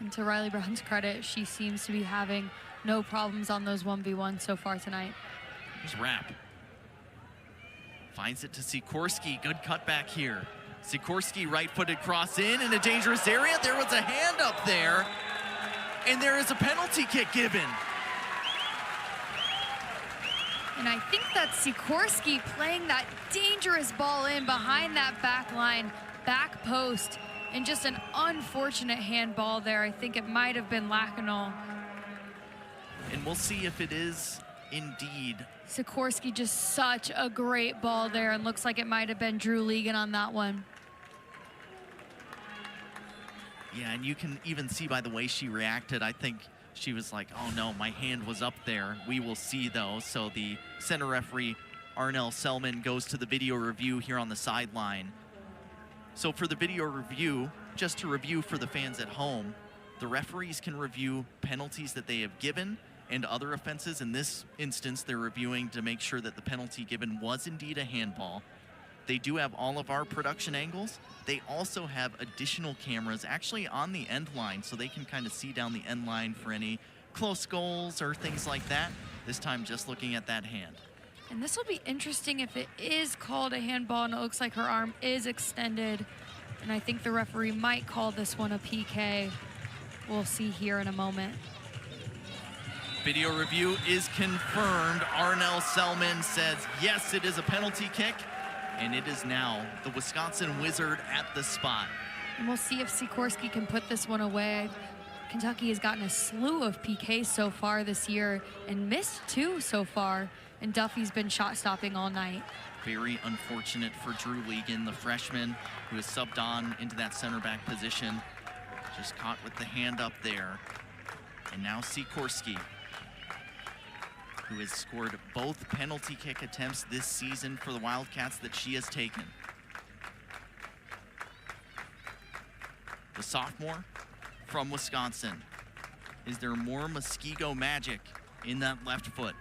And to Riley Brown's credit, she seems to be having no problems on those 1v1 so far tonight. Here's Rapp. Finds it to Sikorsky. Good cutback here. Sikorsky right-footed cross in a dangerous area. There was a hand up there, and there is a penalty kick given. And I think that's Sikorsky playing that dangerous ball in behind that back line, back post, and just an unfortunate handball there. I think it might have been Lacanol. And we'll see if it is indeed. Sikorsky, just such a great ball there, and looks like it might have been Drew Legan on that one. Yeah, and you can even see by the way she reacted, I think she was like, oh no, my hand was up there. We will see though. So the center referee, Arnell Selman, goes to the video review here on the sideline. So for the video review, just to review for the fans at home, the referees can review penalties that they have given and other offenses. In this instance, they're reviewing to make sure that the penalty given was indeed a handball. They do have all of our production angles. They also have additional cameras actually on the end line, so they can kind of see down the end line for any close goals or things like that. This time just looking at that hand. And this will be interesting if it is called a handball and it looks like her arm is extended. And I think the referee might call this one a PK. We'll see here in a moment. Video review is confirmed. Arnell Selman says, yes, it is a penalty kick. And it is now the Wisconsin Wizard at the spot. And we'll see if Sikorsky can put this one away. Kentucky has gotten a slew of PKs so far this year and missed 2 so far. And Duffy's been shot stopping all night. Very unfortunate for Drew Legan, the freshman who is subbed on into that center back position. Just caught with the hand up there. And now Sikorsky, who has scored both penalty kick attempts this season for the Wildcats that she has taken. The sophomore from Wisconsin. Is there more Muskego magic in that left foot?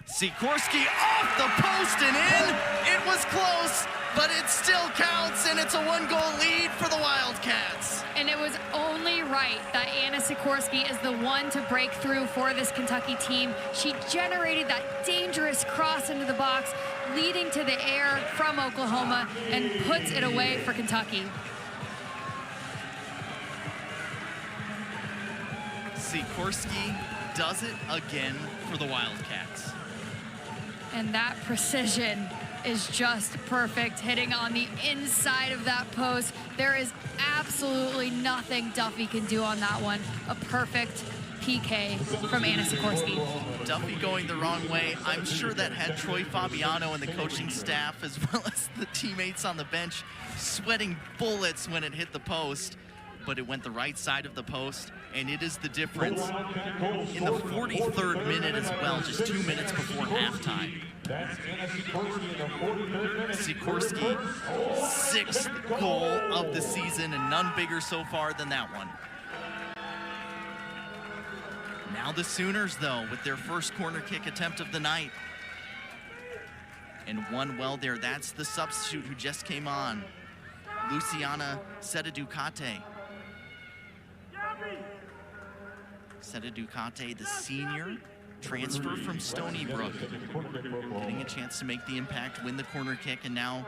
Sikorsky off the post and in. It was close, but it still counts, and it's a 1-goal lead for the Wildcats. And it was only right that Anna Sikorsky is the one to break through for this Kentucky team. She generated that dangerous cross into the box, leading to the air from Oklahoma, and puts it away for Kentucky. Sikorsky does it again for the Wildcats. And that precision is just perfect, hitting on the inside of that post. There is absolutely nothing Duffy can do on that one. A perfect PK from Anna Sikorsky. Duffy going the wrong way. I'm sure that had Troy Fabiano and the coaching staff, as well as the teammates on the bench, sweating bullets when it hit the post. But it went the right side of the post, and it is the difference in the 43rd minute as well, just 2 minutes before halftime. Sikorsky, 6th goal of the season, and none bigger so far than that one. Now the Sooners, though, with their first corner kick attempt of the night. And one well there. That's the substitute who just came on, Luciana Seta-Ducate. Seta-Ducate, the senior, transfer from Stony Brook, getting a chance to make the impact, win the corner kick, and now,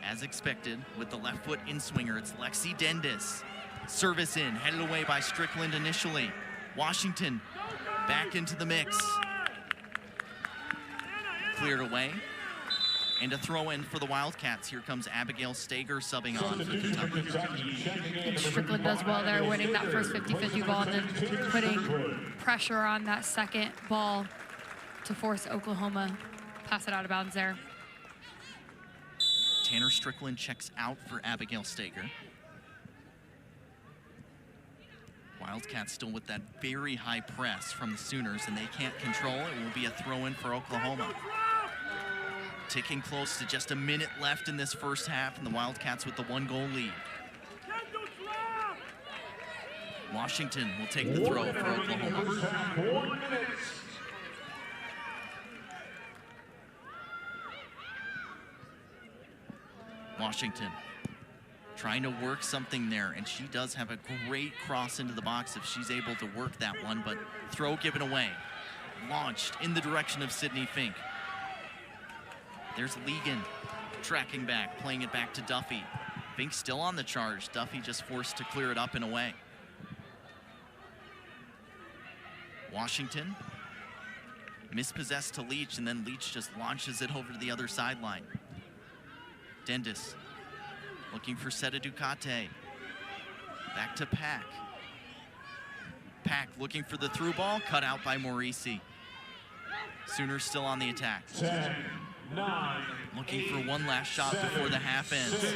as expected, with the left foot in swinger, it's Lexi Dendis. Service in, headed away by Strickland initially. Washington back into the mix. Cleared away. And a throw in for the Wildcats. Here comes Abigail Stager subbing on for Kentucky. And Strickland does well there, winning that first 50-50 ball and then putting pressure on that second ball to force Oklahoma pass it out of bounds there. Tanner Strickland checks out for Abigail Stager. Wildcats still with that very high press from the Sooners, and they can't control it. It will be a throw in for Oklahoma. ticking close to just a minute left in this first half, and the Wildcats with the 1-goal lead. Washington will take the throw for Oklahoma. Washington trying to work something there, and she does have a great cross into the box if she's able to work that one, but throw given away. Launched in the direction of Sydney Fink. There's Legan tracking back, playing it back to Duffy. Fink still on the charge. Duffy just forced to clear it up and away. Washington mispossessed to Leach, and then Leach just launches it over to the other sideline. Dendis looking for Seta Ducate. Back to Pack. Pack looking for the through ball, cut out by Morisi. Sooners still on the attack. 10, 9, looking for one last shot before the half ends. 6,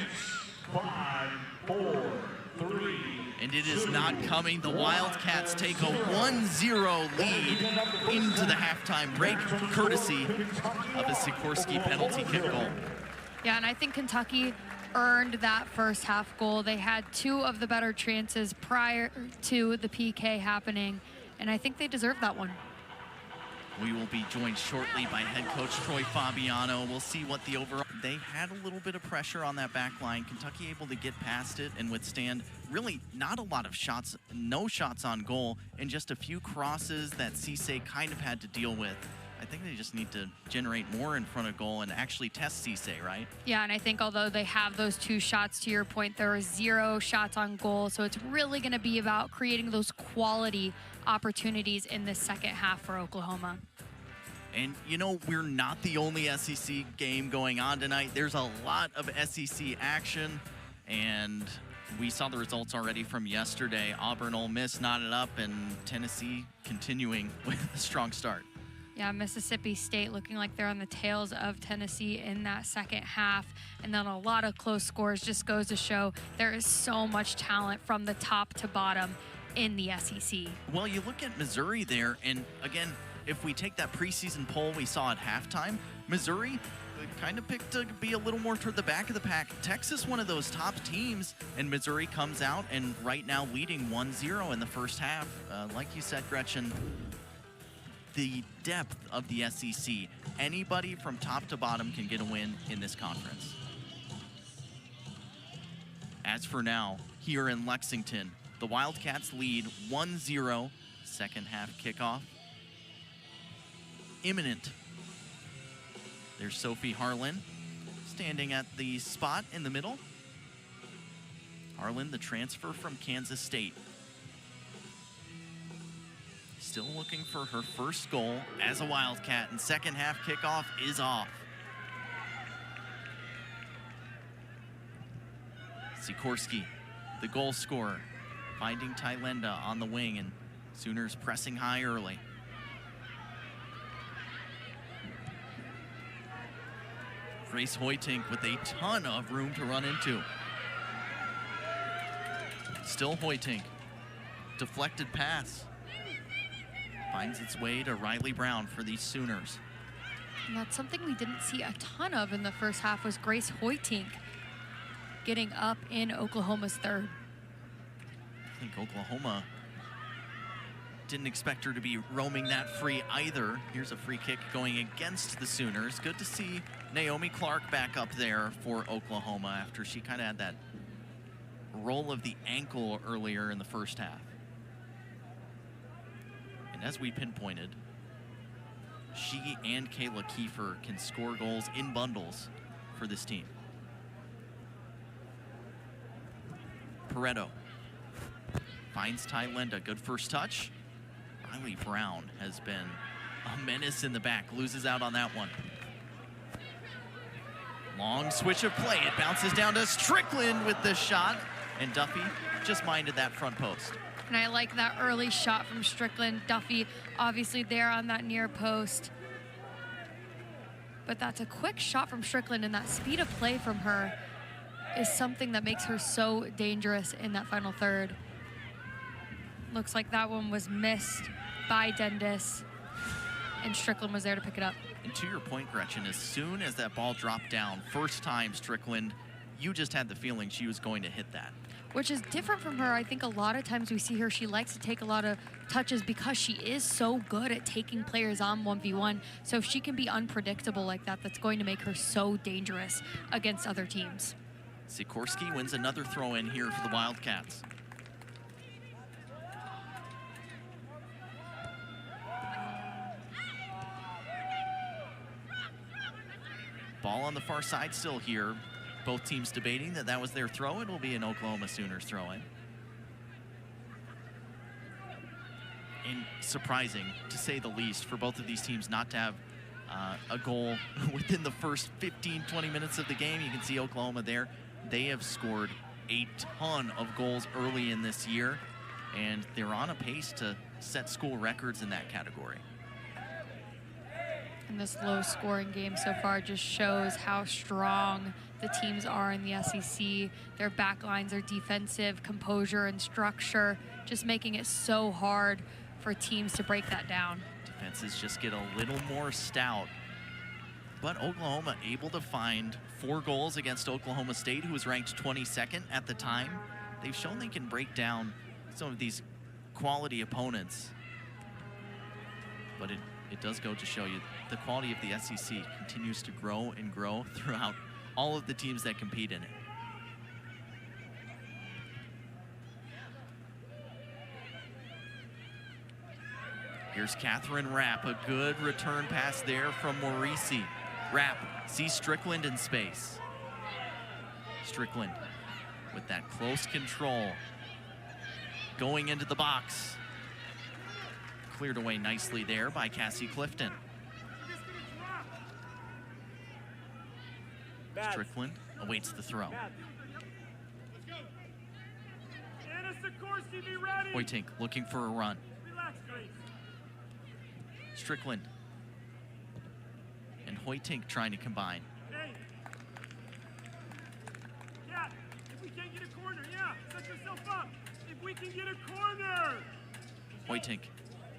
5, 4, 3. And it is not coming. The Wildcats take a 1-0 lead into the halftime break, courtesy of a Sikorsky penalty kick goal. Yeah, and I think Kentucky earned that first half goal. They had 2 of the better chances prior to the PK happening, and I think they deserved that one. We will be joined shortly by head coach Troy Fabiano. We'll see what the overall... They had a little bit of pressure on that back line. Kentucky able to get past it and withstand really not a lot of shots, no shots on goal, and just a few crosses that Cisse kind of had to deal with. I think they just need to generate more in front of goal and actually test Cisse, right? Yeah, and I think although they have those 2 shots, to your point, there are 0 shots on goal. So it's really going to be about creating those quality opportunities in the second half for Oklahoma. And, you know, we're not the only SEC game going on tonight. There's a lot of SEC action, and we saw the results already from yesterday. Auburn, Ole Miss knotted up, and Tennessee continuing with a strong start. Yeah, Mississippi State looking like they're on the tails of Tennessee in that second half. And then a lot of close scores. Just goes to show there is so much talent from the top to bottom in the SEC. Well, you look at Missouri there, and again, if we take that preseason poll we saw at halftime, Missouri kind of picked to be a little more toward the back of the pack. Texas, one of those top teams, and Missouri comes out and right now leading 1-0 in the first half. Like you said, Gretchen, the depth of the SEC. Anybody from top to bottom can get a win in this conference. As for now, here in Lexington, the Wildcats lead 1-0, second half kickoff. Imminent. There's Sophie Harlan standing at the spot in the middle. Harlan, the transfer from Kansas State. Still looking for her first goal as a Wildcat, and second half kickoff is off. Sikorsky, the goal scorer, finding Tylenda on the wing, and Sooners pressing high early. Grace Hoytink with a ton of room to run into. Still Hoytink. Deflected pass. Finds its way to Riley Brown for these Sooners. And that's something we didn't see a ton of in the first half, was Grace Hoytink getting up in Oklahoma's third. I think Oklahoma didn't expect her to be roaming that free either. Here's a free kick going against the Sooners. Good to see Naomi Clark back up there for Oklahoma after she kind of had that roll of the ankle earlier in the first half. And as we pinpointed, she and Kayla Kiefer can score goals in bundles for this team. Pareto finds Tylenda, good first touch. Riley Brown has been a menace in the back, loses out on that one. Long switch of play, it bounces down to Strickland with the shot, and Duffy just minded that front post. And I like that early shot from Strickland. Duffy obviously there on that near post. But that's a quick shot from Strickland, and that speed of play from her is something that makes her so dangerous in that final third. Looks like that one was missed by Dendis, and Strickland was there to pick it up. And to your point, Gretchen, as soon as that ball dropped down, first time Strickland, you just had the feeling she was going to hit that. Which is different from her. I think a lot of times we see her, she likes to take a lot of touches because she is so good at taking players on 1v1. So if she can be unpredictable like that, that's going to make her so dangerous against other teams. Sikorsky wins another throw in here for the Wildcats. Ball on the far side still here. Both teams debating that was their throw. It will be an Oklahoma Sooners throw in. And surprising, to say the least, for both of these teams not to have a goal within the first 15, 20 minutes of the game. You can see Oklahoma there. They have scored a ton of goals early in this year, and they're on a pace to set school records in that category. And this low-scoring game so far just shows how strong the teams are in the SEC. Their backlines, their defensive composure and structure, just making it so hard for teams to break that down. Defenses just get a little more stout. But Oklahoma able to find 4 goals against Oklahoma State, who was ranked 22nd at the time. They've shown they can break down some of these quality opponents. But it does go to show you the quality of the SEC continues to grow and grow throughout all of the teams that compete in it. Here's Catherine Rapp, a good return pass there from Maurice. Rapp sees Strickland in space. Strickland with that close control. Going into the box. Cleared away nicely there by Cassie Clifton. Strickland awaits the throw. Hoytink looking for a run. Strickland and Hoytink trying to combine. Yeah, if we can't get a corner, yeah, set yourself up. If we can get a corner. Hoytink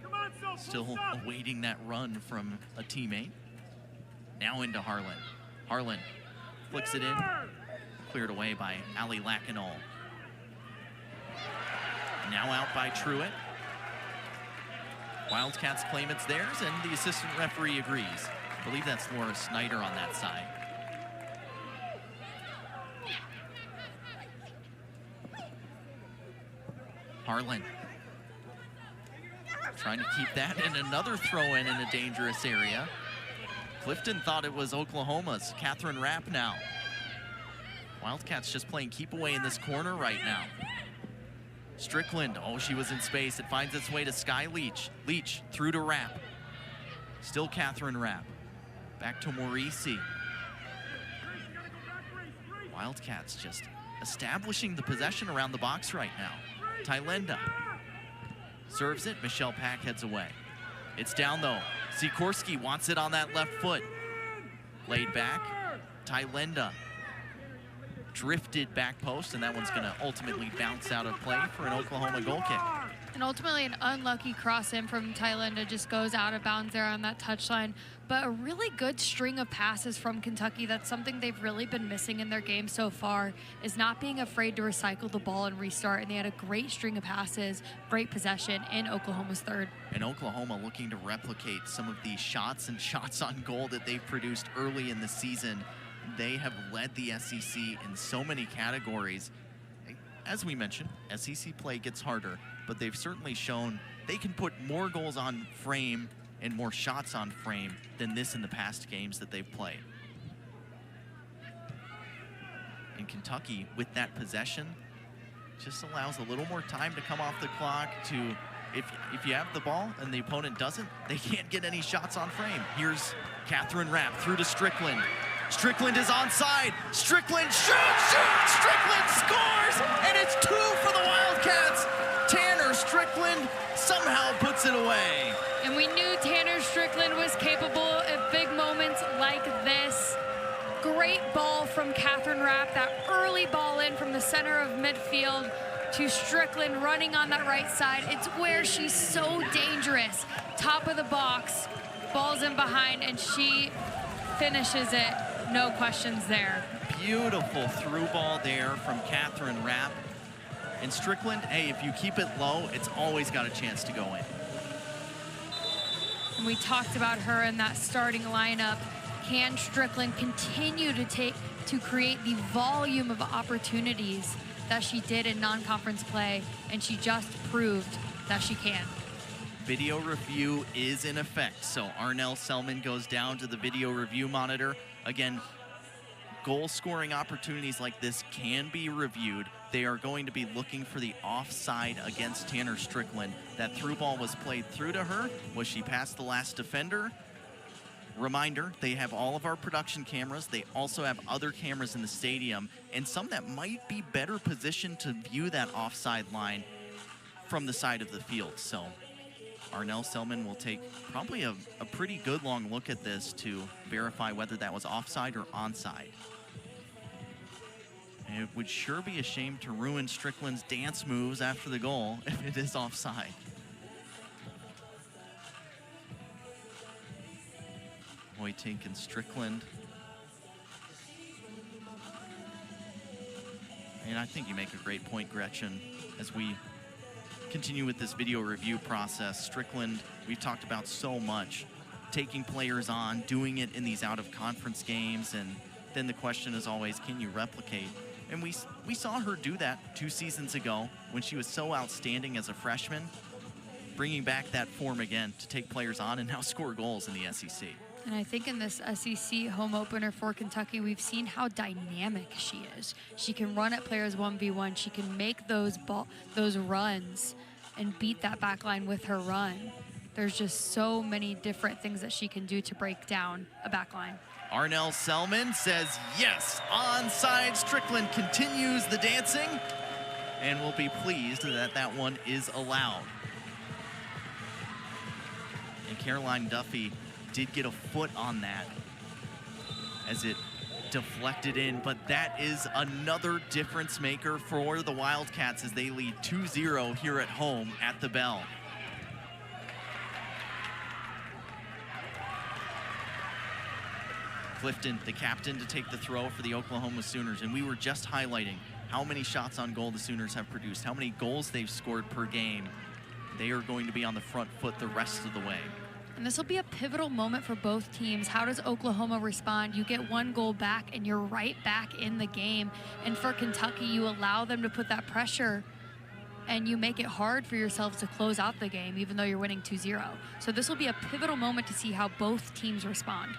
Come on, Phil, still awaiting that run from a teammate. Now into Harlan. Harlan flicks it in, cleared away by Ali Lacanol. Now out by Truitt. Wildcats claim it's theirs, and the assistant referee agrees. I believe that's Laura Snyder on that side. Harlan trying to keep that, and another throw-in in a dangerous area. Clifton thought it was Oklahoma's. Catherine Rapp now. Wildcats just playing keep away in this corner right now. Strickland, oh, she was in space. It finds its way to Sky Leach. Leach through to Rapp. Still Catherine Rapp. Back to Maurice. Wildcats just establishing the possession around the box right now. Tylenda serves it. Michelle Pack heads away. It's down though. Sikorsky wants it on that left foot. Laid back. Tylenda drifted back post, and that one's going to ultimately bounce out of play for an Oklahoma goal kick. And ultimately an unlucky cross in from Tylenda, just goes out of bounds there on that touchline. But a really good string of passes from Kentucky. That's something they've really been missing in their game so far, is not being afraid to recycle the ball and restart. And they had a great string of passes, great possession in Oklahoma's third. And Oklahoma looking to replicate some of the shots and shots on goal that they've produced early in the season. They have led the SEC in so many categories. As we mentioned, SEC play gets harder, but they've certainly shown they can put more goals on frame and more shots on frame than this in the past games that they've played. In Kentucky, with that possession, just allows a little more time to come off the clock to, if you have the ball and the opponent doesn't, they can't get any shots on frame. Here's Catherine Rapp through to Strickland. Strickland is onside. Strickland shoots! Strickland scores! And it's 2 for the Wildcats. Tanner Strickland somehow puts it away. And we knew Tanner Strickland was capable of big moments like this. Great ball from Catherine Rapp. That early ball in from the center of midfield to Strickland running on that right side. It's where she's so dangerous. Top of the box. Ball's in behind, and she finishes it. No questions there. Beautiful through ball there from Catherine Rapp. And Strickland, hey, if you keep it low, it's always got a chance to go in. And we talked about her in that starting lineup. Can Strickland continue to create the volume of opportunities that she did in non-conference play? And she just proved that she can. Video review is in effect. So Arnell Selman goes down to the video review monitor. Again, goal scoring opportunities like this can be reviewed. They are going to be looking for the offside against Tanner Strickland. That through ball was played through to her. Was she past the last defender? Reminder, they have all of our production cameras. They also have other cameras in the stadium and some that might be better positioned to view that offside line from the side of the field. So Arnell Selman will take probably a pretty good long look at this to verify whether that was offside or onside. It would sure be a shame to ruin Strickland's dance moves after the goal if it is offside. Hoytink and Strickland. And I think you make a great point, Gretchen, as we continue with this video review process. Strickland, we've talked about so much, taking players on, doing it in these out-of-conference games, and then the question is always, can you replicate? And we saw her do that 2 seasons ago when she was so outstanding as a freshman, bringing back that form again to take players on and now score goals in the SEC. And I think in this SEC home opener for Kentucky, we've seen how dynamic she is. She can run at players 1v1. She can make those runs and beat that back line with her run. There's just so many different things that she can do to break down a back line. Arnell Selman says yes. Onside. Strickland continues the dancing and will be pleased that that one is allowed. And Caroline Duffy did get a foot on that as it deflected in, but that is another difference maker for the Wildcats as they lead 2-0 here at home at the Bell. Clifton, the captain, to take the throw for the Oklahoma Sooners, and we were just highlighting how many shots on goal the Sooners have produced, how many goals they've scored per game. They are going to be on the front foot the rest of the way. And this will be a pivotal moment for both teams. How does Oklahoma respond? You get 1 goal back and you're right back in the game. And for Kentucky, you allow them to put that pressure and you make it hard for yourselves to close out the game even though you're winning 2-0. So this will be a pivotal moment to see how both teams respond.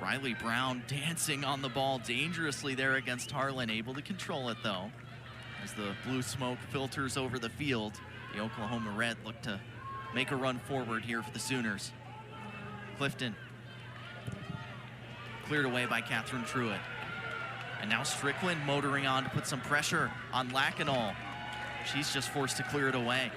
Riley Brown dancing on the ball dangerously there against Harlan, able to control it though. As the blue smoke filters over the field, the Oklahoma Red look to make a run forward here for the Sooners. Clifton, cleared away by Catherine Truitt. And now Strickland motoring on to put some pressure on Lacanal. She's just forced to clear it away.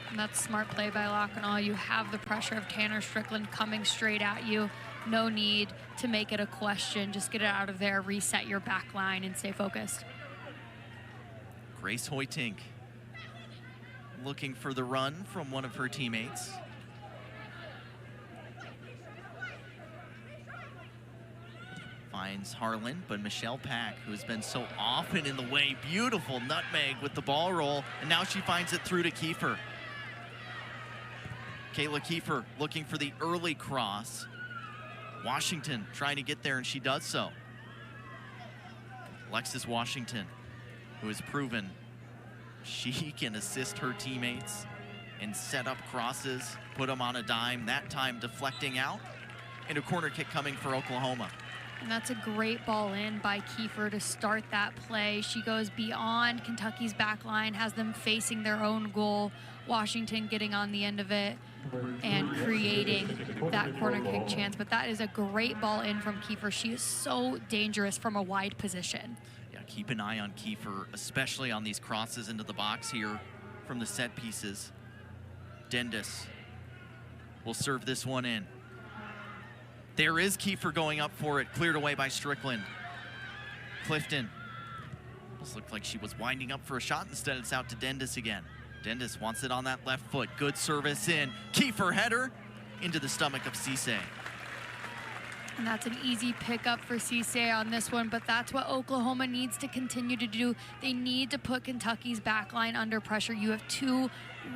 And that's smart play by Lacanal. You have the pressure of Tanner Strickland coming straight at you. No need to make it a question. Just get it out of there, reset your back line, and stay focused. Grace Hoytink looking for the run from one of her teammates. Finds Harlan, but Michelle Pack, who has been so often in the way, beautiful nutmeg with the ball roll, and now she finds it through to Kiefer. Kayla Kiefer looking for the early cross. Washington trying to get there, and she does so. Alexis Washington, who has proven she can assist her teammates and set up crosses, put them on a dime, that time deflecting out, and a corner kick coming for Oklahoma. And that's a great ball in by Kiefer to start that play. She goes beyond Kentucky's back line, has them facing their own goal. Washington getting on the end of it and creating that corner kick chance. But that is a great ball in from Kiefer. She is so dangerous from a wide position. Yeah, keep an eye on Kiefer, especially on these crosses into the box here from the set pieces. Dendis will serve this one in. There is Kiefer going up for it, cleared away by Strickland. Clifton. Almost looked like she was winding up for a shot. Instead, it's out to Dendis again. Dendis wants it on that left foot. Good service in. Kiefer header. into the stomach of Cisse. And that's an easy pickup for Cisse on this one, but that's what Oklahoma needs to continue to do. They need to put Kentucky's backline under pressure. You have two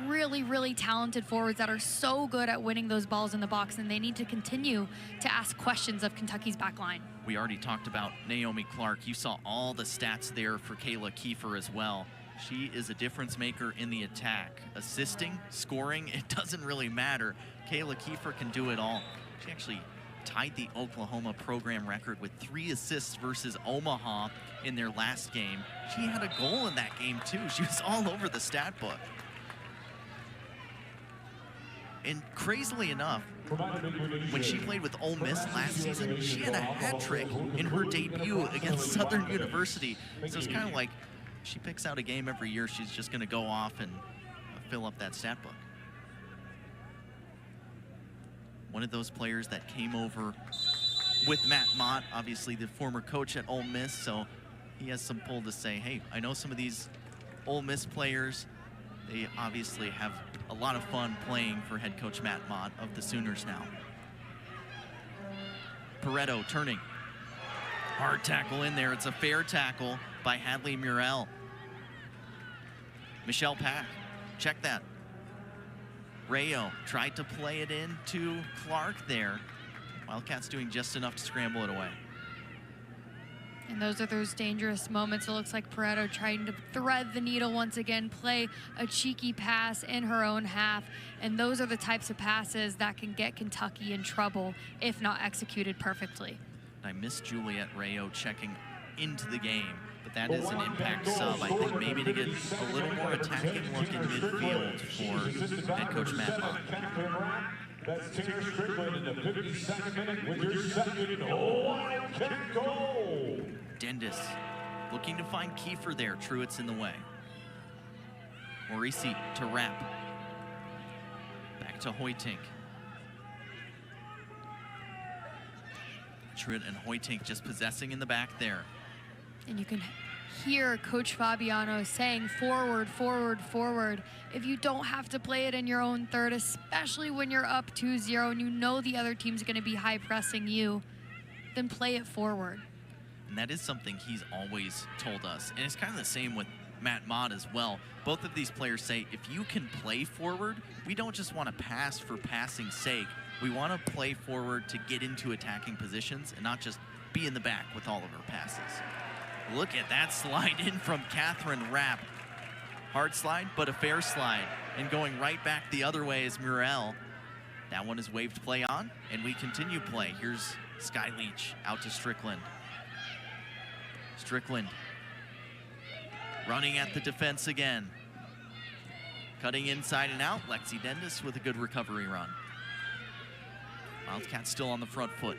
really, really talented forwards that are so good at winning those balls in the box, and they need to continue to ask questions of Kentucky's backline. We already talked about Naomi Clark. You saw all the stats there for Kayla Kiefer as well. She is a difference maker in the attack. Assisting, scoring, it doesn't really matter. Kayla Kiefer can do it all. She actually tied the Oklahoma program record with 3 assists versus Omaha in their last game. She had a goal in that game too. She was all over the stat book. And crazily enough, when she played with Ole Miss last season, she had a hat trick in her debut against Southern University. So it's kind of like she picks out a game every year. She's just going to go off and fill up that stat book. One of those players that came over with Matt Mott, obviously the former coach at Ole Miss, so he has some pull to say, hey, I know some of these Ole Miss players, they obviously have a lot of fun playing for head coach Matt Mott of the Sooners now. Pareto turning. Hard tackle in there. It's a fair tackle by Hadley Murrell. Michelle Pack, check that. Rayo tried to play it into Clark there. Wildcats doing just enough to scramble it away. And those are those dangerous moments. It looks like Pareto trying to thread the needle once again, play a cheeky pass in her own half. And those are the types of passes that can get Kentucky in trouble if not executed perfectly. I miss Juliet Rayo checking into the game, but that is an impact sub. I think maybe to get a little more attacking look in midfield for head coach Matt Mott. That's Tanner Strickland in the 52nd minute with your second Wildcat goal. Dendis looking to find Kiefer there. Truitt's in the way. Morisi to Rapp. Back to Hoytink. Truitt and Hoytink just possessing in the back there. And you can hear Coach Fabiano saying forward, forward, forward. If you don't have to play it in your own third, especially when you're up 2-0 and you know the other team's going to be high pressing you, then play it forward. And that is something he's always told us. And it's kind of the same with Matt Mott as well. Both of these players say, if you can play forward, we don't just want to pass for passing's sake. We want to play forward to get into attacking positions and not just be in the back with all of our passes. Look at that slide in from Catherine Rapp. Hard slide, but a fair slide. And going right back the other way is Murrell. That one is waved play on, and we continue play. Here's Sky Leach out to Strickland. Strickland running at the defense again. Cutting inside and out. Lexi Dendis with a good recovery run. Wildcats still on the front foot.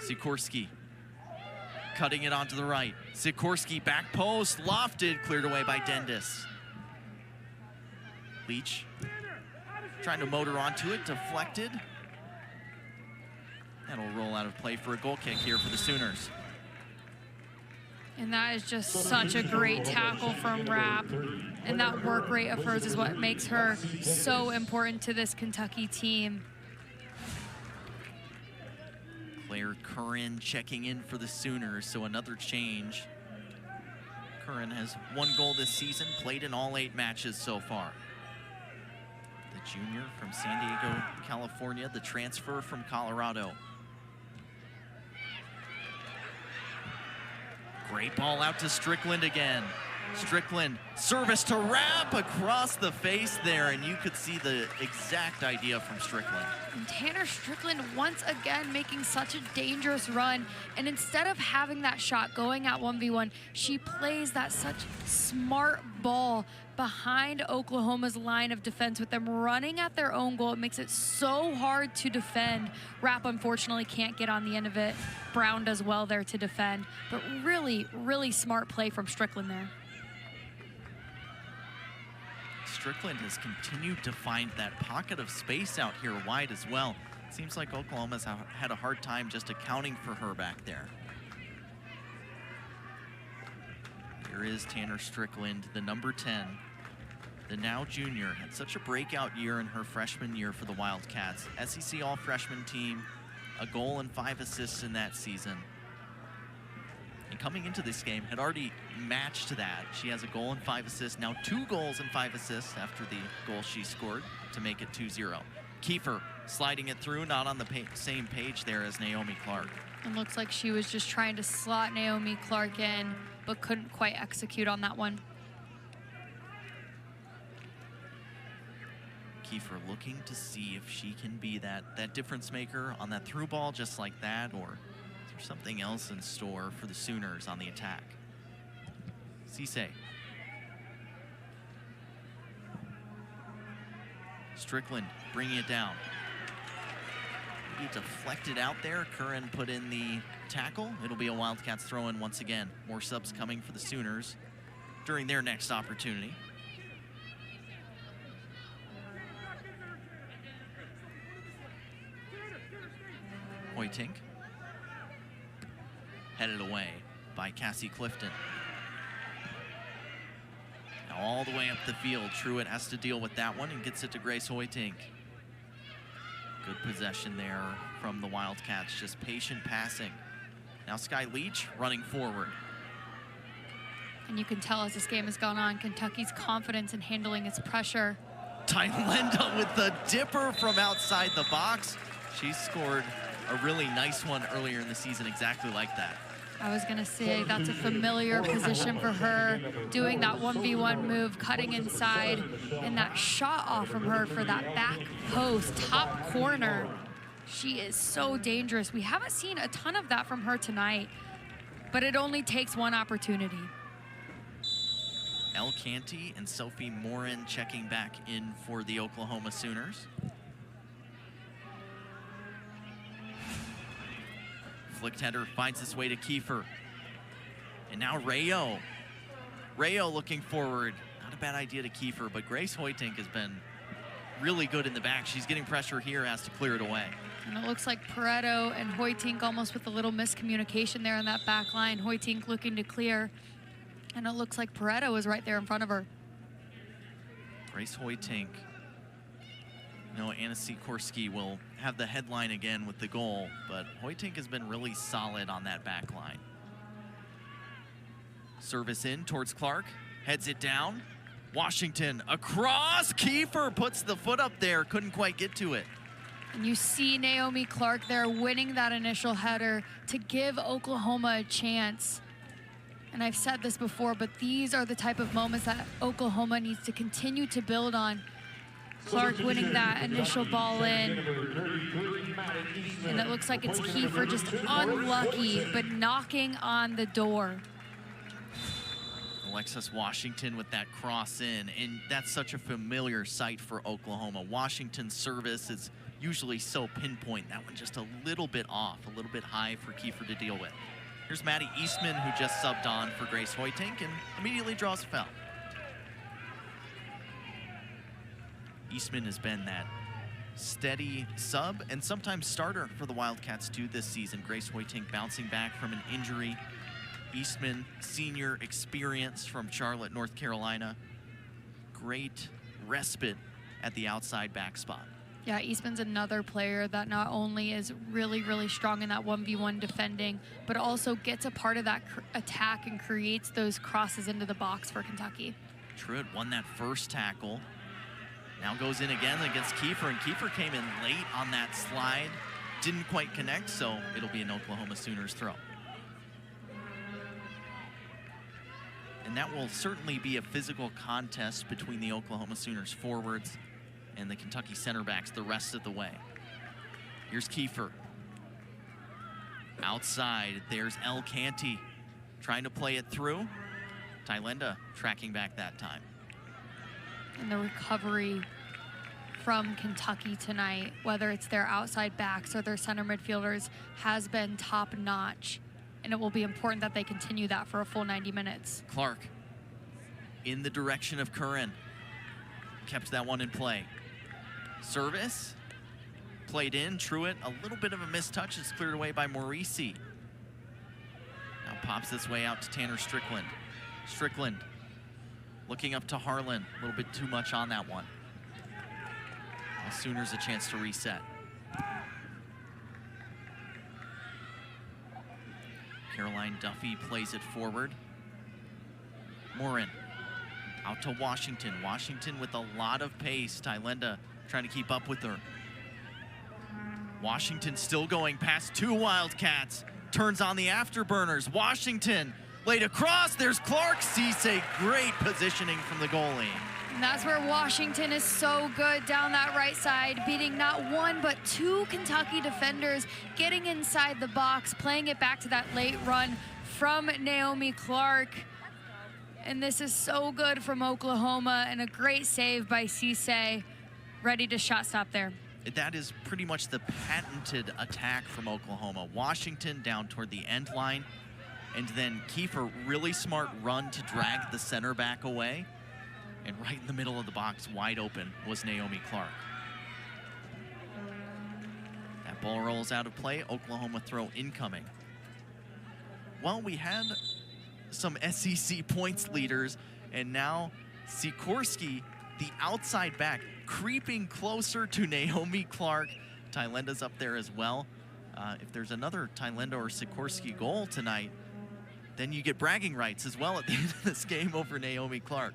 Sikorsky cutting it onto the right. Sikorsky back post, lofted, cleared away by Dendis. Leach trying to motor onto it, deflected. That'll roll out of play for a goal kick here for the Sooners. And that is just such a great tackle from Rapp. And that work rate of hers is what makes her so important to this Kentucky team. Claire Curran checking in for the Sooners, so another change. Curran has 1 goal this season, played in all 8 matches so far. The junior from San Diego, California, the transfer from Colorado. Great ball out to Strickland again. Strickland, service to Rapp across the face there, and you could see the exact idea from Strickland. And Tanner Strickland once again making such a dangerous run, and instead of having that shot going at 1v1, she plays that such smart ball behind Oklahoma's line of defense with them running at their own goal. It makes it so hard to defend. Rapp unfortunately can't get on the end of it. Brown does well there to defend, but really, really smart play from Strickland there. Strickland has continued to find that pocket of space out here wide as well. Seems like Oklahoma's had a hard time just accounting for her back there. Here is Tanner Strickland, the number 10. the now junior, had such a breakout year in her freshman year for the Wildcats. SEC all-freshman team, a goal and 5 assists in that season. And coming into this game, had already matched that. She has a goal and 5 assists, now 2 goals and 5 assists after the goal she scored to make it 2-0. Kiefer sliding it through, not on the same page there as Naomi Clark. It looks like she was just trying to slot Naomi Clark in, but couldn't quite execute on that one. Kiefer looking to see if she can be that difference maker on that through ball just like that, or is there something else in store for the Sooners on the attack? Cisse. Strickland bringing it down. He deflected out there. Curran put in the tackle. It'll be a Wildcats throw-in once again. More subs coming for the Sooners during their next opportunity. Hoytink. Headed away by Cassie Clifton. Now all the way up the field, Truitt has to deal with that one and gets it to Grace Hoytink. Good possession there from the Wildcats, just patient passing. Now Sky Leach running forward. And you can tell as this game has gone on, Kentucky's confidence in handling its pressure. Tylenda with the dipper from outside the box. She scored a really nice one earlier in the season exactly like that. I was gonna say that's a familiar position for her, doing that 1v1 move, cutting inside, and that shot off from her for that back post, top corner. She is so dangerous. We haven't seen a ton of that from her tonight, but it only takes one opportunity. Elle Canty and Sophie Morin checking back in for the Oklahoma Sooners. Flicked header finds its way to Kiefer. And now Rayo. Rayo looking forward. Not a bad idea to Kiefer, but Grace Hoytink has been really good in the back. She's getting pressure here, has to clear it away. And it looks like Pareto and Hoytink almost with a little miscommunication there on that back line. Hoytink looking to clear. And it looks like Pareto is right there in front of her. Grace Hoytink. No, Anna Sikorsky will have the headline again with the goal, but Hoytink has been really solid on that back line. Service in towards Clark, heads it down. Washington across, Kiefer puts the foot up there, couldn't quite get to it. And you see Naomi Clark there winning that initial header to give Oklahoma a chance. And I've said this before, but these are the type of moments that Oklahoma needs to continue to build on. Clark winning that initial ball in. And it looks like it's Kiefer just unlucky, but knocking on the door. Alexis Washington with that cross in, and that's such a familiar sight for Oklahoma. Washington's service is usually so pinpoint. That one just a little bit off, a little bit high for Kiefer to deal with. Here's Maddie Eastman, who just subbed on for Grace Hoytink and immediately draws a foul. Eastman has been that steady sub and sometimes starter for the Wildcats too this season. Grace Hoytink bouncing back from an injury. Eastman, senior experience from Charlotte, North Carolina. Great respite at the outside back spot. Yeah, Eastman's another player that not only is really, really strong in that 1v1 defending, but also gets a part of that attack and creates those crosses into the box for Kentucky. Truitt won that first tackle. Now goes in again against Kiefer, and Kiefer came in late on that slide. Didn't quite connect, so it'll be an Oklahoma Sooners throw. And that will certainly be a physical contest between the Oklahoma Sooners forwards and the Kentucky center backs the rest of the way. Here's Kiefer. Outside, there's Elle Canty trying to play it through. Tylenda tracking back that time. And the recovery from Kentucky tonight, whether it's their outside backs or their center midfielders, has been top notch. And it will be important that they continue that for a full 90 minutes. Clark in the direction of Curran. Kept that one in play. Service. Played in. Truitt, a little bit of a missed touch. It's cleared away by Morisi. Now pops this way out to Tanner Strickland. Strickland Looking up to Harlan, a little bit too much on that one. Now Sooners a chance to reset. Caroline Duffy plays it forward. Morin out to Washington. Washington with a lot of pace. Tylenda trying to keep up with her. Washington still going past two Wildcats. Turns on the afterburners. Washington laid across. There's Clark. Cisse, great positioning from the goalie. And that's where Washington is so good down that right side, beating not one but two Kentucky defenders, getting inside the box, playing it back to that late run from Naomi Clark. And this is so good from Oklahoma, and a great save by Cisse, ready to shot stop there. That is pretty much the patented attack from Oklahoma. Washington down toward the end line, and then Kiefer, really smart run to drag the center back away. And right in the middle of the box, wide open, was Naomi Clark. That ball rolls out of play. Oklahoma throw incoming. Well, we had some SEC points leaders, and now Sikorsky, the outside back, creeping closer to Naomi Clark. Tylenda's up there as well. If there's another Tylenda or Sikorsky goal tonight, then you get bragging rights as well at the end of this game over Naomi Clark.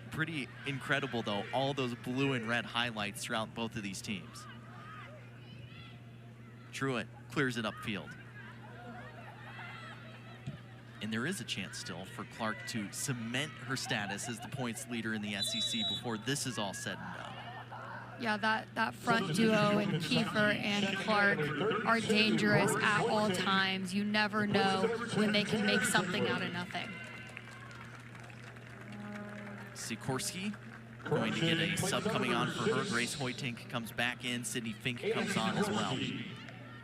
Pretty incredible, though, all those blue and red highlights throughout both of these teams. Truitt clears it upfield. And there is a chance still for Clark to cement her status as the points leader in the SEC before this is all said and done. Yeah, that front duo in Kiefer and Clark are dangerous at all times. You never know when they can make something out of nothing. Sikorsky going to get a sub coming on for her. Grace Hoytink comes back in. Sydney Fink comes on as well.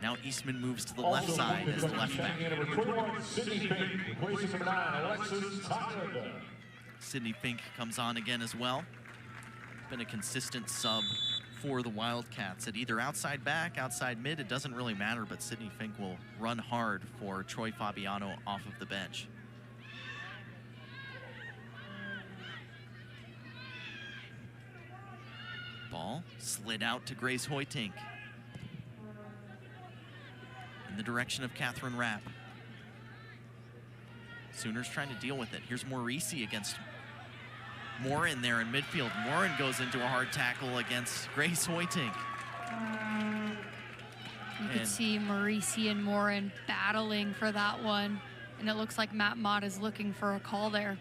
Now Eastman moves to the left side as the left back. Sydney Fink comes on again as well. Been a consistent sub for the Wildcats at either outside back, outside mid. It doesn't really matter, but Sydney Fink will run hard for Troy Fabiano off of the bench. Ball slid out to Grace Hoytink. In the direction of Catherine Rapp. Sooners trying to deal with it. Here's Morisi against Morin there in midfield. Morin goes into a hard tackle against Grace Hoytink. You could see Morisi and Morin battling for that one. And it looks like Matt Mott is looking for a call there.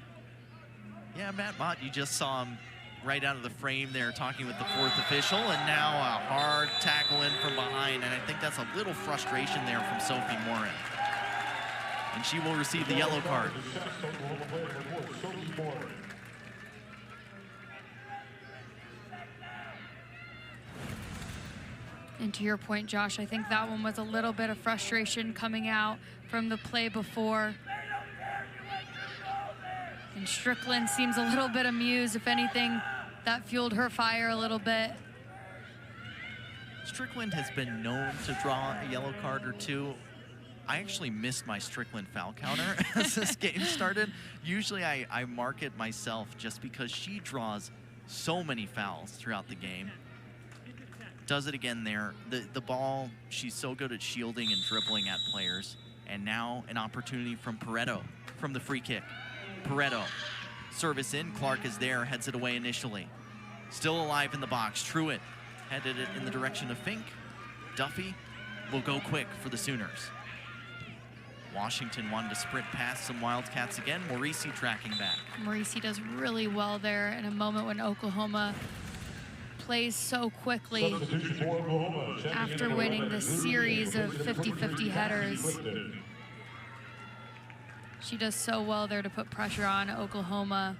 Yeah, Matt Mott, you just saw him right out of the frame there talking with the fourth official, and now a hard tackle in from behind, and I think that's a little frustration there from Sophie Morin. And she will receive the yellow card. And to your point, Josh, I think that one was a little bit of frustration coming out from the play before. And Strickland seems a little bit amused. If anything, that fueled her fire a little bit. Strickland has been known to draw a yellow card or two. I actually missed my Strickland foul counter as this game started. Usually I mark it myself just because she draws so many fouls throughout the game. Does it again there. The ball, she's so good at shielding and dribbling at players. And now an opportunity from Pareto from the free kick. Pareto, service in, Clark is there, heads it away initially. Still alive in the box, Truitt headed it in the direction of Fink. Duffy will go quick for the Sooners. Washington wanted to sprint past some Wildcats again. Morisi tracking back. Morisi does really well there in a moment when Oklahoma plays so quickly after winning the series of 50-50 headers. She does so well there to put pressure on Oklahoma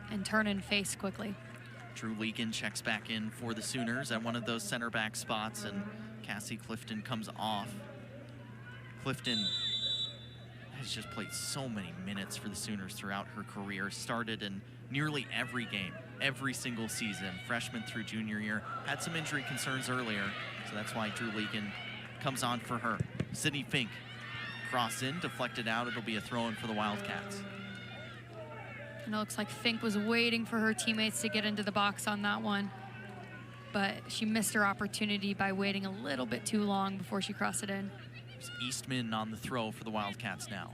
and turn and face quickly. Drew Legan checks back in for the Sooners at one of those center back spots, and Cassie Clifton comes off. Clifton has just played so many minutes for the Sooners throughout her career. Started in nearly every game, every single season, freshman through junior year. Had some injury concerns earlier, so that's why Drew Legan comes on for her. Sydney Fink, cross in, deflected out. It'll be a throw-in for the Wildcats. And it looks like Fink was waiting for her teammates to get into the box on that one. But she missed her opportunity by waiting a little bit too long before she crossed it in. There's Eastman on the throw for the Wildcats now.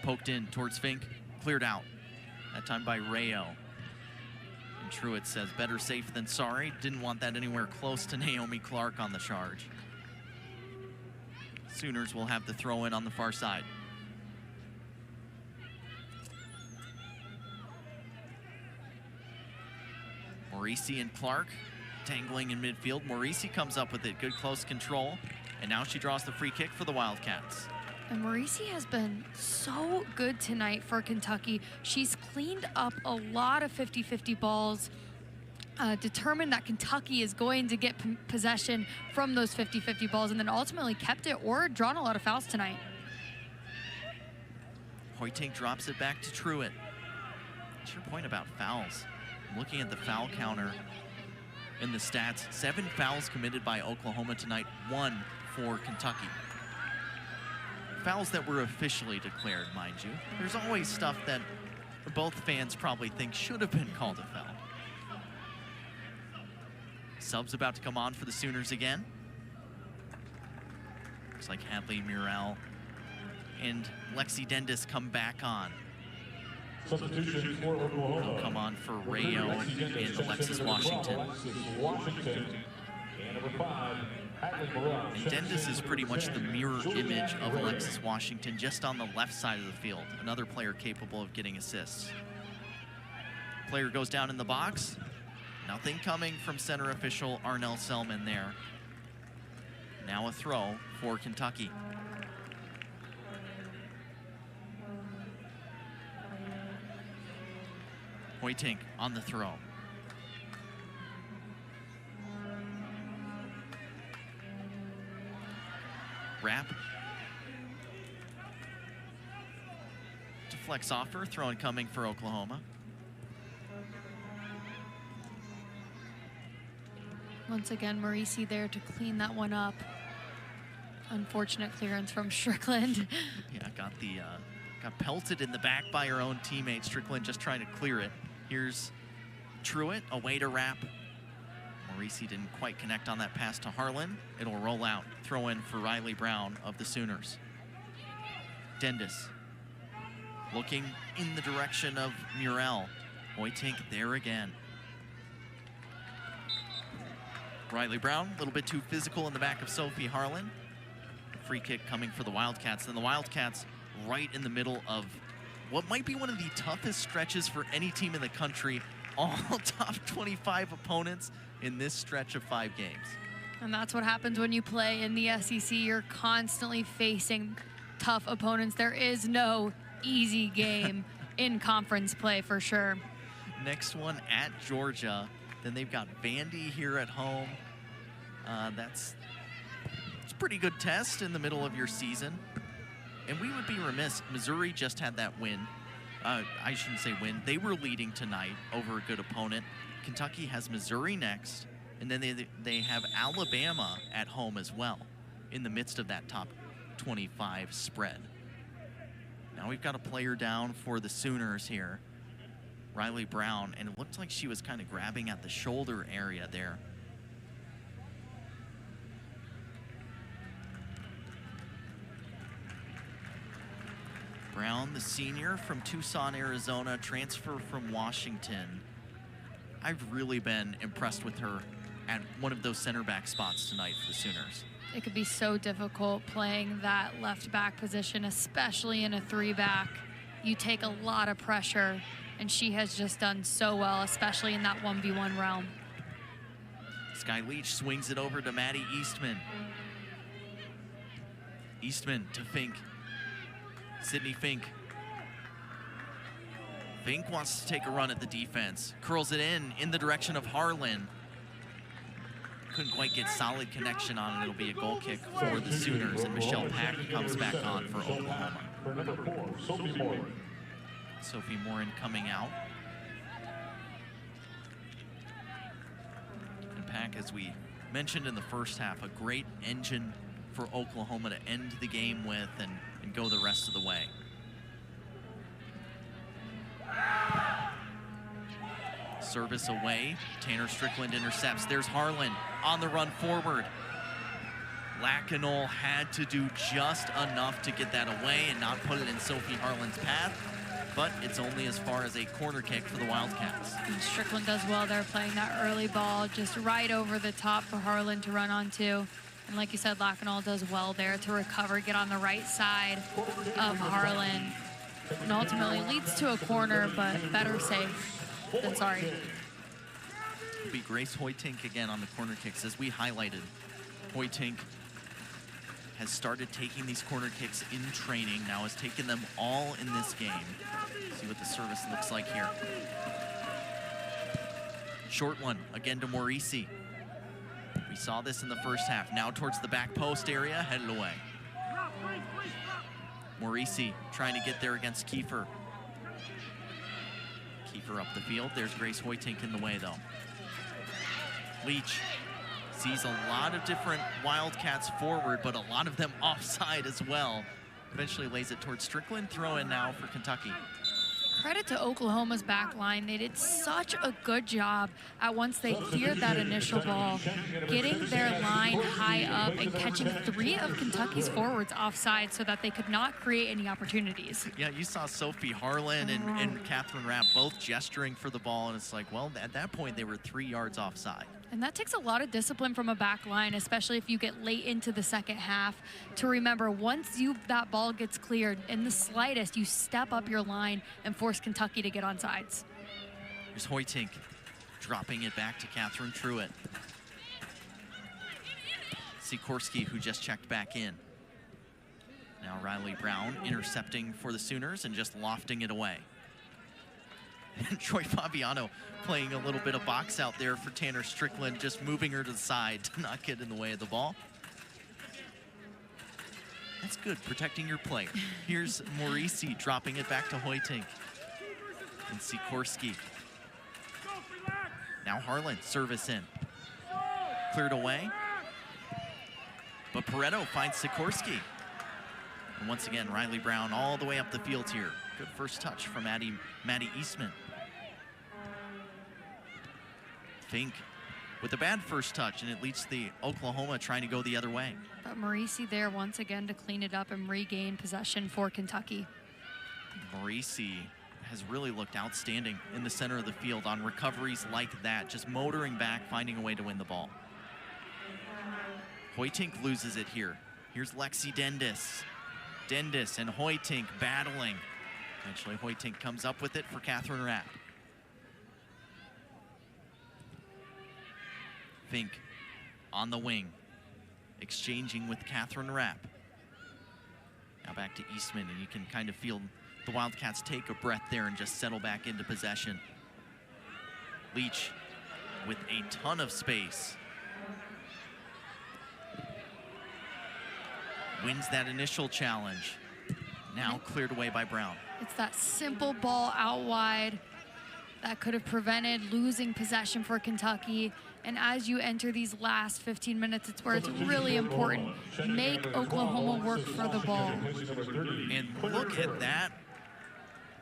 Poked in towards Fink, cleared out. That time by Rayo. And Truitt says, better safe than sorry. Didn't want that anywhere close to Naomi Clark on the charge. Sooners will have the throw in on the far side. Morisi and Clark tangling in midfield. Morisi comes up with it, good close control. And now she draws the free kick for the Wildcats. And Morisi has been so good tonight for Kentucky. She's cleaned up a lot of 50-50 balls, determined that Kentucky is going to get possession from those 50-50 balls, and then ultimately kept it or drawn a lot of fouls tonight. Hoytink drops it back to Truitt. What's your point about fouls? I'm looking at the foul counter in the stats. 7 fouls committed by Oklahoma tonight, 1 for Kentucky. Fouls that were officially declared, mind you. There's always stuff that both fans probably think should have been called a foul. Subs about to come on for the Sooners again. Looks like Hadley Murrell and Lexi Dendis come back on. Substitution for Oklahoma. They'll come on for Rayo and Alexis Washington. And number 5, Hadley Murrell. And Dendis is pretty much the mirror image of Alexis Washington, just on the left side of the field. Another player capable of getting assists. Player goes down in the box. Nothing coming from center official Arnell Selman there. Now a throw for Kentucky. Hoytink on the throw. Wrap. Deflects offer, throw incoming for Oklahoma. Once again, Morisi there to clean that one up. Unfortunate clearance from Strickland. Yeah, got pelted in the back by her own teammate. Strickland just trying to clear it. Here's Truitt, away to Wrap. Morisi didn't quite connect on that pass to Harlan. It'll roll out. Throw in for Riley Brown of the Sooners. Dendis looking in the direction of Murrell. Hoytink there again. Riley Brown, a little bit too physical in the back of Sophie Harlan. Free kick coming for the Wildcats. And the Wildcats right in the middle of what might be one of the toughest stretches for any team in the country. All top 25 opponents in this stretch of 5 games. And that's what happens when you play in the SEC. You're constantly facing tough opponents. There is no easy game in conference play for sure. Next one at Georgia. Then they've got Vandy here at home. It's a pretty good test in the middle of your season. And we would be remiss. Missouri just had that win. I shouldn't say win. They were leading tonight over a good opponent. Kentucky has Missouri next. And then they have Alabama at home as well in the midst of that top 25 spread. Now we've got a player down for the Sooners here. Riley Brown, and it looked like she was kind of grabbing at the shoulder area there. Brown, the senior from Tucson, Arizona, transfer from Washington. I've really been impressed with her at one of those center back spots tonight for the Sooners. It could be so difficult playing that left back position, especially in a 3-back. You take a lot of pressure, and she has just done so well, especially in that 1v1 realm. Sky Leach swings it over to Maddie Eastman. Eastman to Fink. Sydney Fink. Fink wants to take a run at the defense. Curls it in the direction of Harlan. Couldn't quite get solid connection on it. It'll be a goal kick for the Sooners, and Michelle Pack comes back on for Oklahoma. For number 4, Sophie Morin. Sophie Morin coming out. And Pack, as we mentioned in the first half, a great engine for Oklahoma to end the game with and go the rest of the way. Service away. Tanner Strickland intercepts. There's Harlan on the run forward. Lacanol had to do just enough to get that away and not put it in Sophie Harlan's path, but it's only as far as a corner kick for the Wildcats. And Strickland does well there, playing that early ball just right over the top for Harlan to run onto. And like you said, Lacanol does well there to recover, get on the right side of Harlan, and ultimately leads to a corner, but better safe than sorry. It'll be Grace Hoytink again on the corner kicks. As we highlighted, Hoytink has started taking these corner kicks in training, now has taken them all in this game. See what the service looks like here. Short one, again to Morisi. We saw this in the first half. Now towards the back post area, headed away. Morisi trying to get there against Kiefer. Kiefer up the field. There's Grace Hoytink in the way, though. Leach sees a lot of different Wildcats forward, but a lot of them offside as well. Eventually lays it towards Strickland. Throw in now for Kentucky. Credit to Oklahoma's back line. They did such a good job at once they cleared that initial ball, getting their line high up and catching 3 of Kentucky's forwards offside so that they could not create any opportunities. Yeah, you saw Sophie Harlan and Catherine Rapp both gesturing for the ball, and it's like, well, at that point they were 3 yards offside. And that takes a lot of discipline from a back line, especially if you get late into the second half, to remember once that ball gets cleared, in the slightest, you step up your line and force Kentucky to get on sides. Here's Hoytink dropping it back to Catherine Truitt. Sikorsky, who just checked back in. Now Riley Brown intercepting for the Sooners and just lofting it away. And Troy Fabiano playing a little bit of box out there for Tanner Strickland, just moving her to the side to not get in the way of the ball. That's good, protecting your player. Here's Morisi dropping it back to Hoytink. And Sikorsky. Now Harlan, service in. Cleared away. But Pareto finds Sikorsky. And once again, Riley Brown all the way up the field here. Good first touch from Maddie Eastman. Fink with a bad first touch, and it leads to the Oklahoma trying to go the other way. But Morisi there once again to clean it up and regain possession for Kentucky. Morisi has really looked outstanding in the center of the field on recoveries like that, just motoring back, finding a way to win the ball. Hoytink loses it here. Here's Lexi Dendis. Dendis and Hoytink battling. Eventually Hoytink comes up with it for Catherine Rapp. Fink on the wing, exchanging with Catherine Rapp. Now back to Eastman, and you can kind of feel the Wildcats take a breath there and just settle back into possession. Leach with a ton of space. Wins that initial challenge. Now cleared away by Brown. It's that simple ball out wide that could have prevented losing possession for Kentucky. And as you enter these last 15 minutes, it's where it's really important. Make Oklahoma work for the ball. And look at that.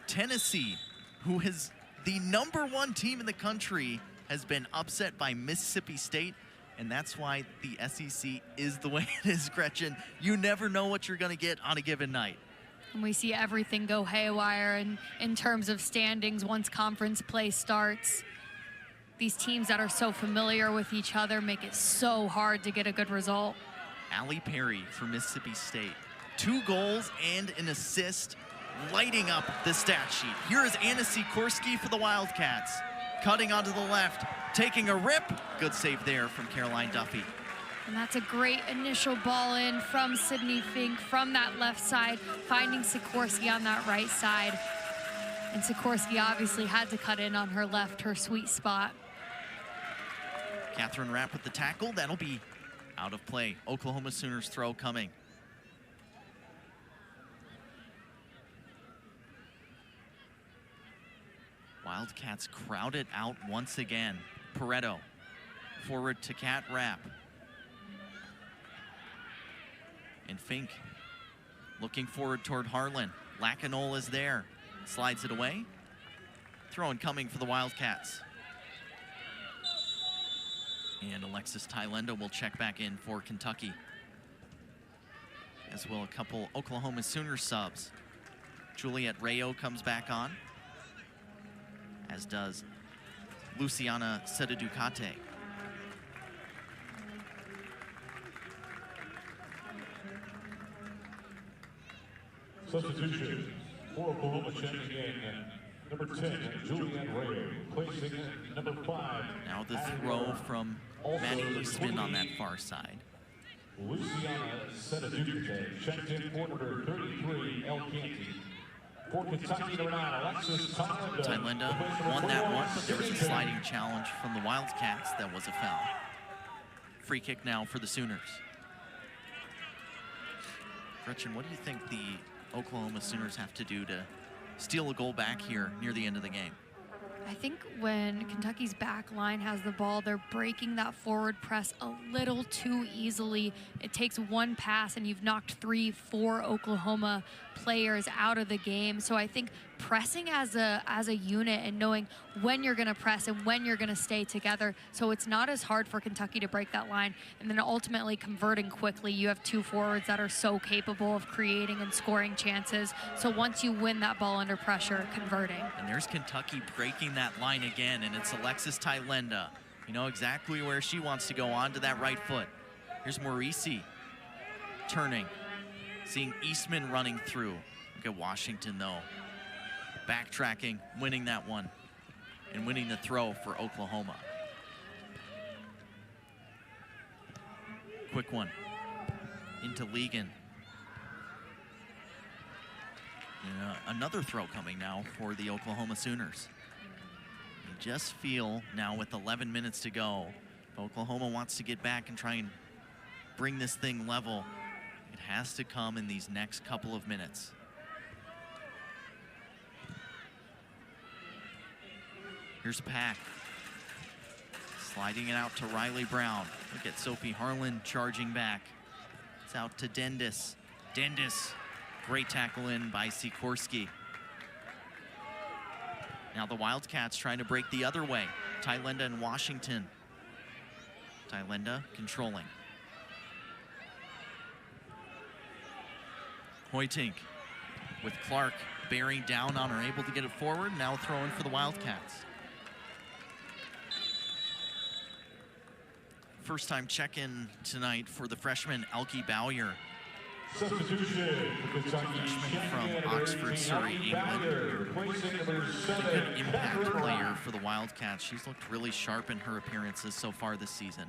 Tennessee, who is the #1 team in the country, has been upset by Mississippi State. And that's why the SEC is the way it is, Gretchen. You never know what you're going to get on a given night. And we see everything go haywire in terms of standings once conference play starts. These teams that are so familiar with each other make it so hard to get a good result. Allie Perry for Mississippi State. 2 goals and an assist, lighting up the stat sheet. Here is Anna Sikorsky for the Wildcats. Cutting onto the left, taking a rip. Good save there from Caroline Duffy. And that's a great initial ball in from Sydney Fink from that left side, finding Sikorsky on that right side. And Sikorsky obviously had to cut in on her left, her sweet spot. Catherine Rapp with the tackle. That'll be out of play. Oklahoma Sooners throw coming. Wildcats crowded out once again. Pareto forward to Cat Rapp. And Fink looking forward toward Harlan. Lacanol is there. Slides it away. Throw in coming for the Wildcats. And Alexis Tylenda will check back in for Kentucky, as will a couple Oklahoma Sooner subs. Juliet Rayo comes back on, as does Luciana Sedaducate. Substitution for Oklahoma checking in. Number 10, Julian Ray, placing number 5. Now the throw from Maddie Eastman on that far side. Luciana Sedaducate, checked in for number 33, El Canty. For Kentucky, number 9, Alexis Tylenda. Tylenda won that one, but there was a sliding challenge from the Wildcats that was a foul. Free kick now for the Sooners. Gretchen, what do you think the Oklahoma Sooners have to do to steal a goal back here near the end of the game? I think when Kentucky's back line has the ball, they're breaking that forward press a little too easily. It takes one pass and you've knocked 3-4 Oklahoma players out of the game. So I think pressing as a unit and knowing when you're going to press and when you're going to stay together, so it's not as hard for Kentucky to break that line, and then ultimately converting quickly. You have two forwards that are so capable of creating and scoring chances. So once you win that ball under pressure, converting. And there's Kentucky breaking that line again, and it's Alexis Tylenda. You know exactly where she wants to go, on to that right foot. Here's Morisi turning, seeing Eastman running through. Look at Washington though, backtracking, winning that one, and winning the throw for Oklahoma. Quick one into Ligon. Another throw coming now for the Oklahoma Sooners. You just feel now with 11 minutes to go, if Oklahoma wants to get back and try and bring this thing level, it has to come in these next couple of minutes. Here's Pack, sliding it out to Riley Brown. Look at Sophie Harlan charging back. It's out to Dendis. Dendis, great tackle in by Sikorsky. Now the Wildcats trying to break the other way. Tylenda and Washington. Tylenda controlling. Hoytink with Clark bearing down on her, able to get it forward, now throwing for the Wildcats. First time check-in tonight for the freshman Elke Bowyer. Substitution for Kentucky From Oxford, Surrey, England. A good impact player for the Wildcats. She's looked really sharp in her appearances so far this season.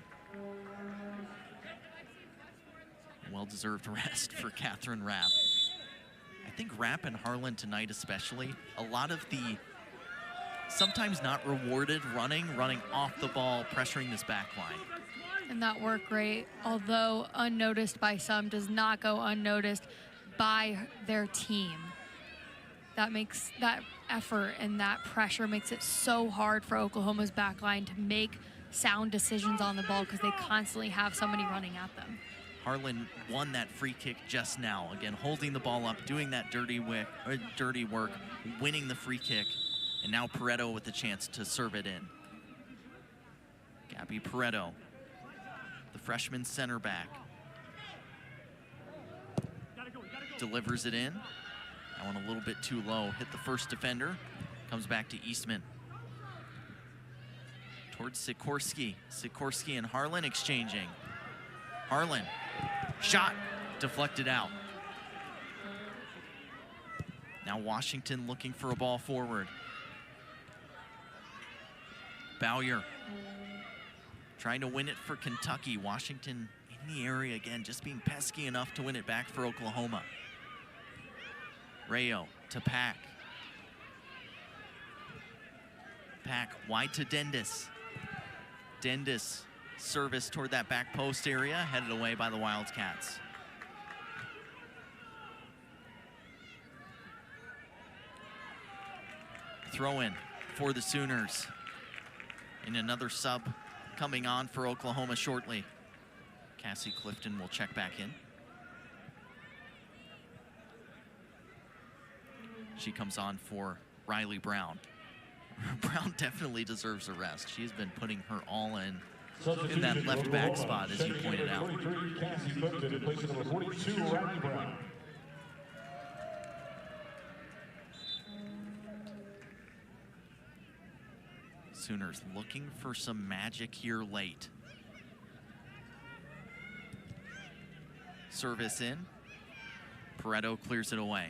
Well-deserved rest for Catherine Rapp. I think Rapp and Harlan tonight especially, a lot of the sometimes not rewarded running off the ball, pressuring this back line. And that work rate, although unnoticed by some, does not go unnoticed by their team. That makes that effort and that pressure makes it so hard for Oklahoma's back line to make sound decisions on the ball because they constantly have somebody running at them. Harlan won that free kick just now. Again, holding the ball up, doing that dirty work, winning the free kick, and now Pareto with the chance to serve it in. Gabby Pareto, the freshman center back, delivers it in. That one a little bit too low. Hit the first defender. Comes back to Eastman. Towards Sikorsky. Sikorsky and Harlan exchanging. Harlan, shot, deflected out. Now Washington looking for a ball forward. Bowyer trying to win it for Kentucky. Washington in the area again, just being pesky enough to win it back for Oklahoma. Rayo to Pack. Pack wide to Dendis. Dendis service toward that back post area, headed away by the Wildcats. Throw in for the Sooners. And another sub coming on for Oklahoma shortly. Cassie Clifton will check back in. She comes on for Riley Brown. Brown definitely deserves a rest. She's been putting her all in in that left back spot, as you pointed out. Sooners looking for some magic here late. Service in. Pareto clears it away.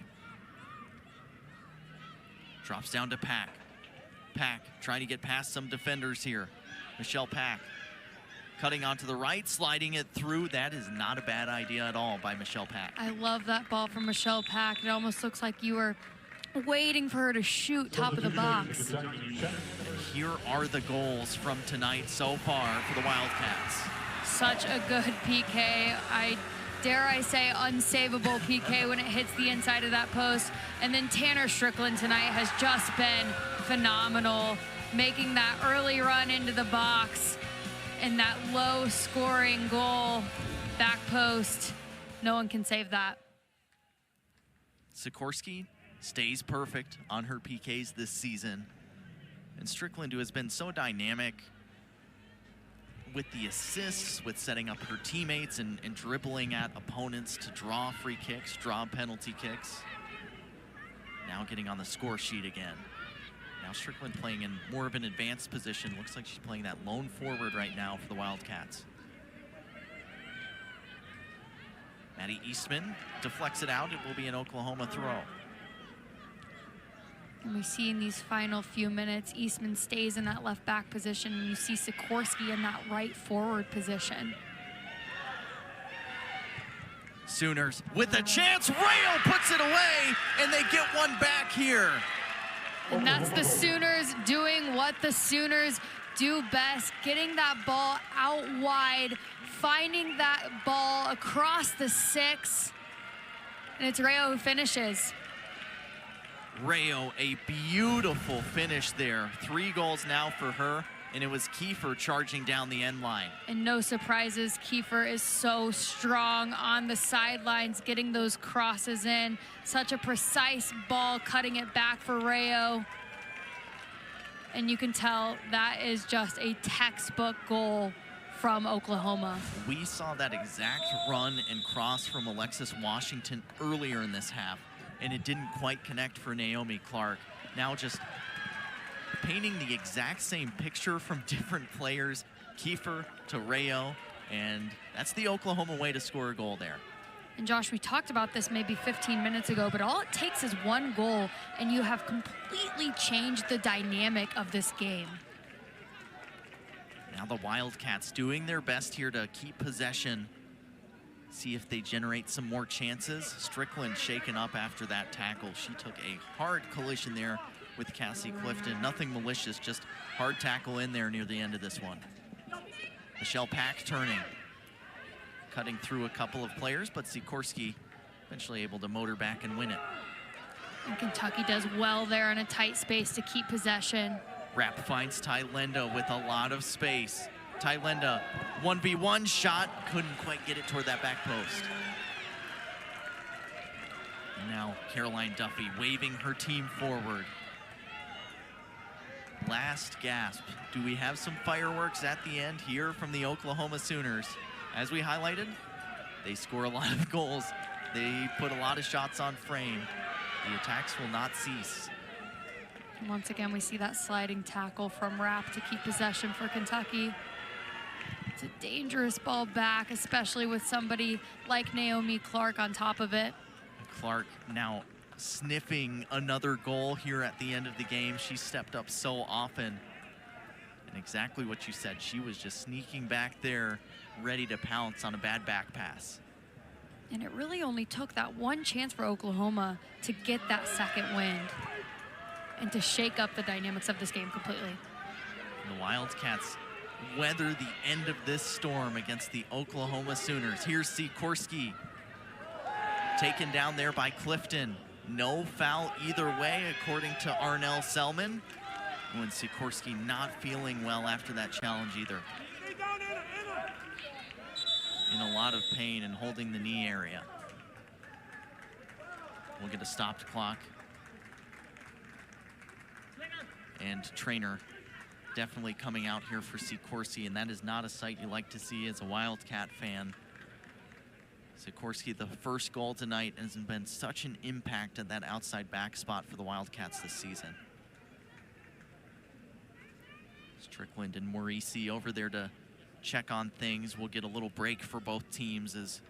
Drops down to Pack. Pack trying to get past some defenders here. Michelle Pack cutting onto the right, sliding it through. That is not a bad idea at all by Michelle Pack. I love that ball from Michelle Pack. It almost looks like you were waiting for her to shoot top of the box. Here are the goals from tonight so far for the Wildcats. Such a good PK. Dare I say unsavable PK when it hits the inside of that post. And then Tanner Strickland tonight has just been phenomenal, making that early run into the box and that low scoring goal, back post. No one can save that. Sikorsky stays perfect on her PKs this season. And Strickland, who has been so dynamic with the assists, with setting up her teammates and dribbling at opponents to draw free kicks, draw penalty kicks. Now getting on the score sheet again. Now Strickland playing in more of an advanced position. Looks like she's playing that lone forward right now for the Wildcats. Maddie Eastman deflects it out. It will be an Oklahoma throw. And we see in these final few minutes, Eastman stays in that left back position, and you see Sikorsky in that right forward position. Sooners with a chance. Rayo puts it away, and they get one back here. And that's the Sooners doing what the Sooners do best, getting that ball out wide, finding that ball across the 6, and it's Rayo who finishes. Rayo, a beautiful finish there. 3 goals now for her, and it was Kiefer charging down the end line. And no surprises, Kiefer is so strong on the sidelines, getting those crosses in. Such a precise ball, cutting it back for Rayo. And you can tell that is just a textbook goal from Oklahoma. We saw that exact run and cross from Alexis Washington earlier in this half, and it didn't quite connect for Naomi Clark. Now just painting the exact same picture from different players, Kiefer to Rayo, and that's the Oklahoma way to score a goal there. And Josh, we talked about this maybe 15 minutes ago, but all it takes is one goal, and you have completely changed the dynamic of this game. Now the Wildcats doing their best here to keep possession. See if they generate some more chances. Strickland shaken up after that tackle. She took a hard collision there with Cassie Clifton. Nothing malicious, just hard tackle in there near the end of this one. Michelle Pack turning. Cutting through a couple of players, but Sikorsky eventually able to motor back and win it. And Kentucky does well there in a tight space to keep possession. Rapp finds Ty Lenda with a lot of space. Ty Lenda, 1v1 shot, couldn't quite get it toward that back post. And now Caroline Duffy waving her team forward. Last gasp. Do we have some fireworks at the end here from the Oklahoma Sooners? As we highlighted, they score a lot of goals. They put a lot of shots on frame. The attacks will not cease. And once again, we see that sliding tackle from Rapp to keep possession for Kentucky. It's a dangerous ball back, especially with somebody like Naomi Clark on top of it. Clark now sniffing another goal here at the end of the game. She stepped up so often. And exactly what you said, she was just sneaking back there, ready to pounce on a bad back pass. And it really only took that one chance for Oklahoma to get that second wind and to shake up the dynamics of this game completely. And the Wildcats weather the end of this storm against the Oklahoma Sooners. Here's Sikorsky, taken down there by Clifton. No foul either way, according to Arnell Selman. When Sikorsky not feeling well after that challenge either. In a lot of pain and holding the knee area. We'll get a stopped clock. And Trainer definitely coming out here for Sikorsky, and that is not a sight you like to see as a Wildcat fan. Sikorsky, the first goal tonight, has been such an impact at that outside back spot for the Wildcats this season. Strickland and Morisi over there to check on things. We'll get a little break for both teams as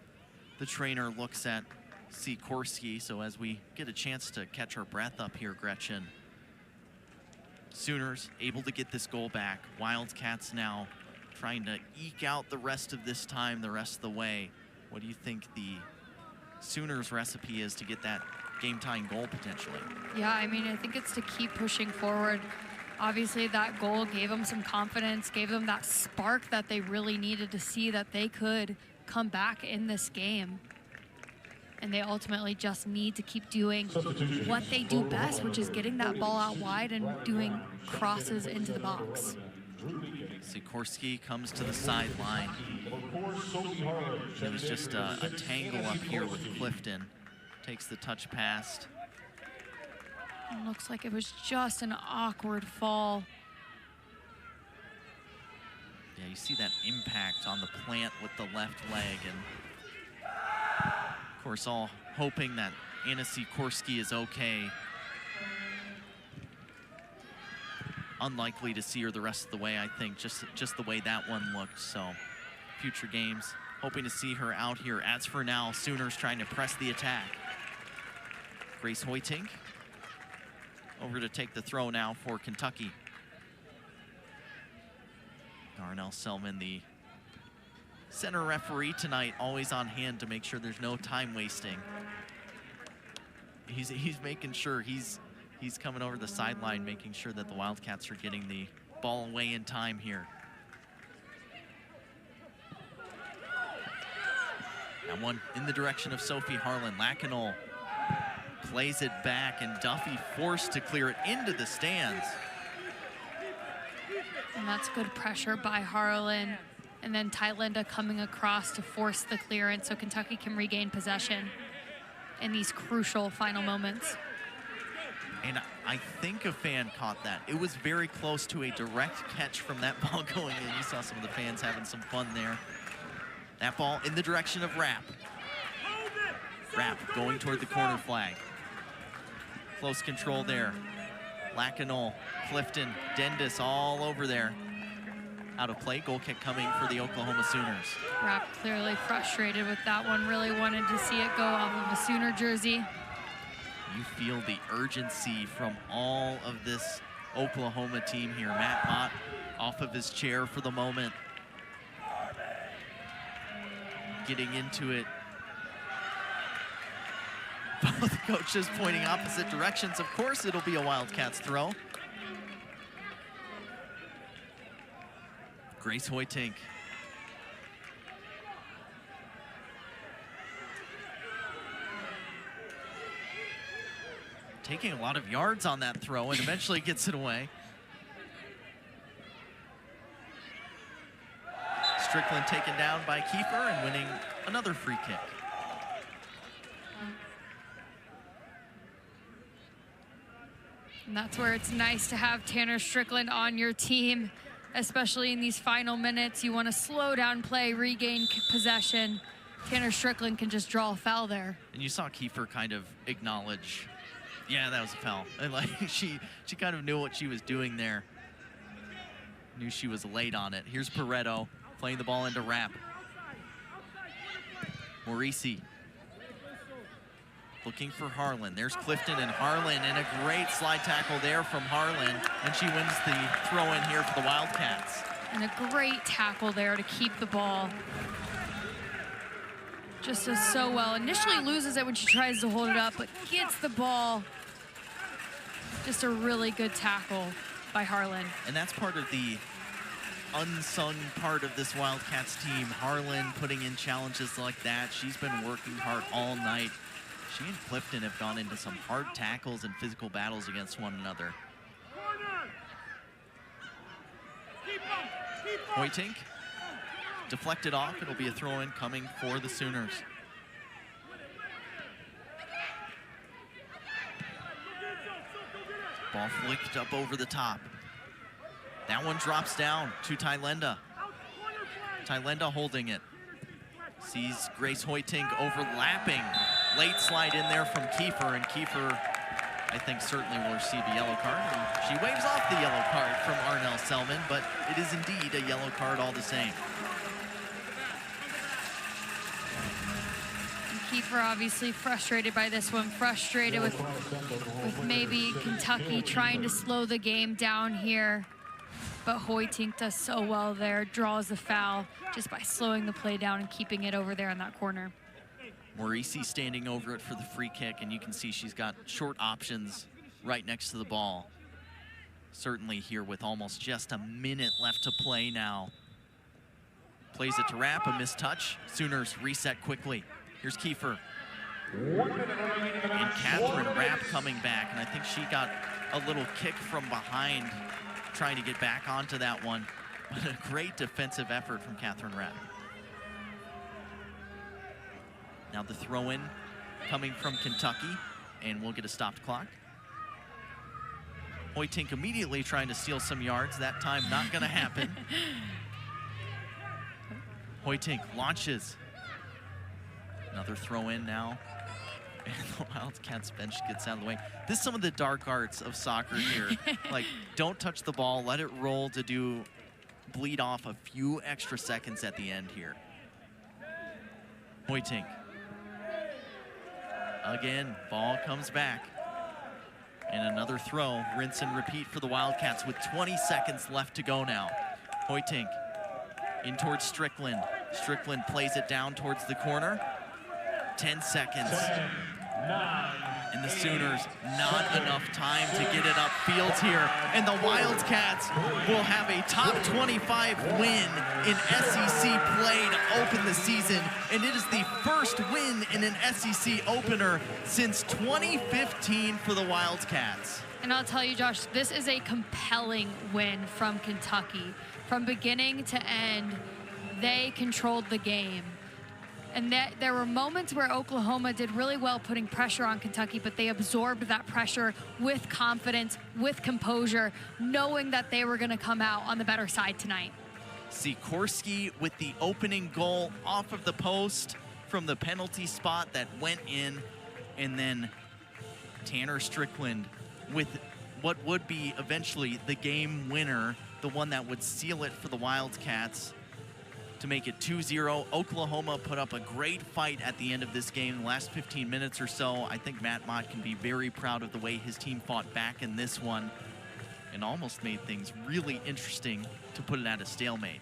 the trainer looks at Sikorsky. So as we get a chance to catch our breath up here, Gretchen. Sooners able to get this goal back. Wildcats now trying to eke out the rest of this time, the rest of the way. What do you think the Sooners' recipe is to get that game-tying goal potentially? Yeah, I mean, I think it's to keep pushing forward. Obviously, that goal gave them some confidence, gave them that spark that they really needed to see that they could come back in this game. And they ultimately just need to keep doing what they do best, which is getting that ball out wide and doing crosses into the box. Sikorsky comes to the sideline. It was just a tangle up here with Clifton. Takes the touch pass. It looks like it was just an awkward fall. Yeah, you see that impact on the plant with the left leg, and of course all hoping that Anna Sikorsky is okay. Unlikely to see her the rest of the way, I think, just the way that one looked. So future games, hoping to see her out here. As for now, Sooners trying to press the attack. Grace Hoytink over to take the throw now for Kentucky. Darnell Selman, the center referee tonight, always on hand to make sure there's no time wasting. He's making sure he's coming over the sideline, making sure that the Wildcats are getting the ball away in time here. That one in the direction of Sophie Harlan. Lacanol plays it back, and Duffy forced to clear it into the stands. And that's good pressure by Harlan. And then Tylinda coming across to force the clearance so Kentucky can regain possession in these crucial final moments. And I think a fan caught that. It was very close to a direct catch from that ball going in. You saw some of the fans having some fun there. That ball in the direction of Rapp. Rapp going toward the corner flag. Close control there. Lacanol, Clifton, Dendis all over there. Out of play, goal kick coming for the Oklahoma Sooners. Rapp clearly frustrated with that one, really wanted to see it go off of a Sooner jersey. You feel the urgency from all of this Oklahoma team here. Matt Mott off of his chair for the moment. Getting into it. Both coaches pointing opposite directions. Of course it'll be a Wildcats throw. Grace Hoytink. Taking a lot of yards on that throw and eventually gets it away. Strickland taken down by Kiefer and winning another free kick. And that's where it's nice to have Tanner Strickland on your team, especially in these final minutes. You want to slow down play, regain possession. Tanner Strickland can just draw a foul there. And you saw Kiefer kind of acknowledge, yeah, that was a foul. And like she kind of knew what she was doing there. Knew she was late on it. Here's Pareto playing the ball into Rapp. Morisi looking for Harlan. There's Clifton and Harlan, and a great slide tackle there from Harlan, and she wins the throw in here for the Wildcats. And a great tackle there to keep the ball. Just does so well. Initially loses it when she tries to hold it up, but gets the ball. Just a really good tackle by Harlan. And that's part of the unsung part of this Wildcats team. Harlan putting in challenges like that. She's been working hard all night. She and Clifton have gone into some hard tackles and physical battles against one another. Hoytink deflected off. It'll be a throw-in coming for the Sooners. Ball flicked up over the top. That one drops down to Tylenda. Tylenda holding it. Sees Grace Hoytink overlapping. Late slide in there from Kiefer, and Kiefer, I think, certainly will receive a yellow card. And she waves off the yellow card from Arnell Selman, but it is indeed a yellow card all the same. Kiefer obviously frustrated by this one, frustrated with maybe Kentucky trying to slow the game down here. But Hoytink does so well there, draws the foul just by slowing the play down and keeping it over there in that corner. Morisi standing over it for the free kick, and you can see she's got short options right next to the ball. Certainly here with almost just a minute left to play now. Plays it to Rapp, a missed touch. Sooners reset quickly. Here's Kiefer. And Catherine Rapp coming back, and I think she got a little kick from behind trying to get back onto that one. But a great defensive effort from Catherine Rapp. Now the throw-in coming from Kentucky, and we'll get a stopped clock. Hoytink immediately trying to steal some yards. That time not gonna happen. Hoytink launches. Another throw-in now. And the Wildcats bench gets out of the way. This is some of the dark arts of soccer here. Like, don't touch the ball, let it roll to bleed off a few extra seconds at the end here. Hoytink. Again, ball comes back. And another throw, rinse and repeat for the Wildcats with 20 seconds left to go now. Hoytink in towards Strickland. Strickland plays it down towards the corner. 10 seconds. 10, 9, And the Sooners, not enough time to get it upfield here. And the Wildcats will have a top 25 win in SEC play to open the season. And it is the first win in an SEC opener since 2015 for the Wildcats. And I'll tell you, Josh, this is a compelling win from Kentucky. From beginning to end, they controlled the game. And there were moments where Oklahoma did really well putting pressure on Kentucky, but they absorbed that pressure with confidence, with composure, knowing that they were going to come out on the better side tonight. Sikorsky with the opening goal off of the post from the penalty spot that went in, and then Tanner Strickland with what would be eventually the game winner, the one that would seal it for the Wildcats to make it 2-0. Oklahoma put up a great fight at the end of this game, the last 15 minutes or so. I think Matt Mott can be very proud of the way his team fought back in this one and almost made things really interesting to put it at a stalemate.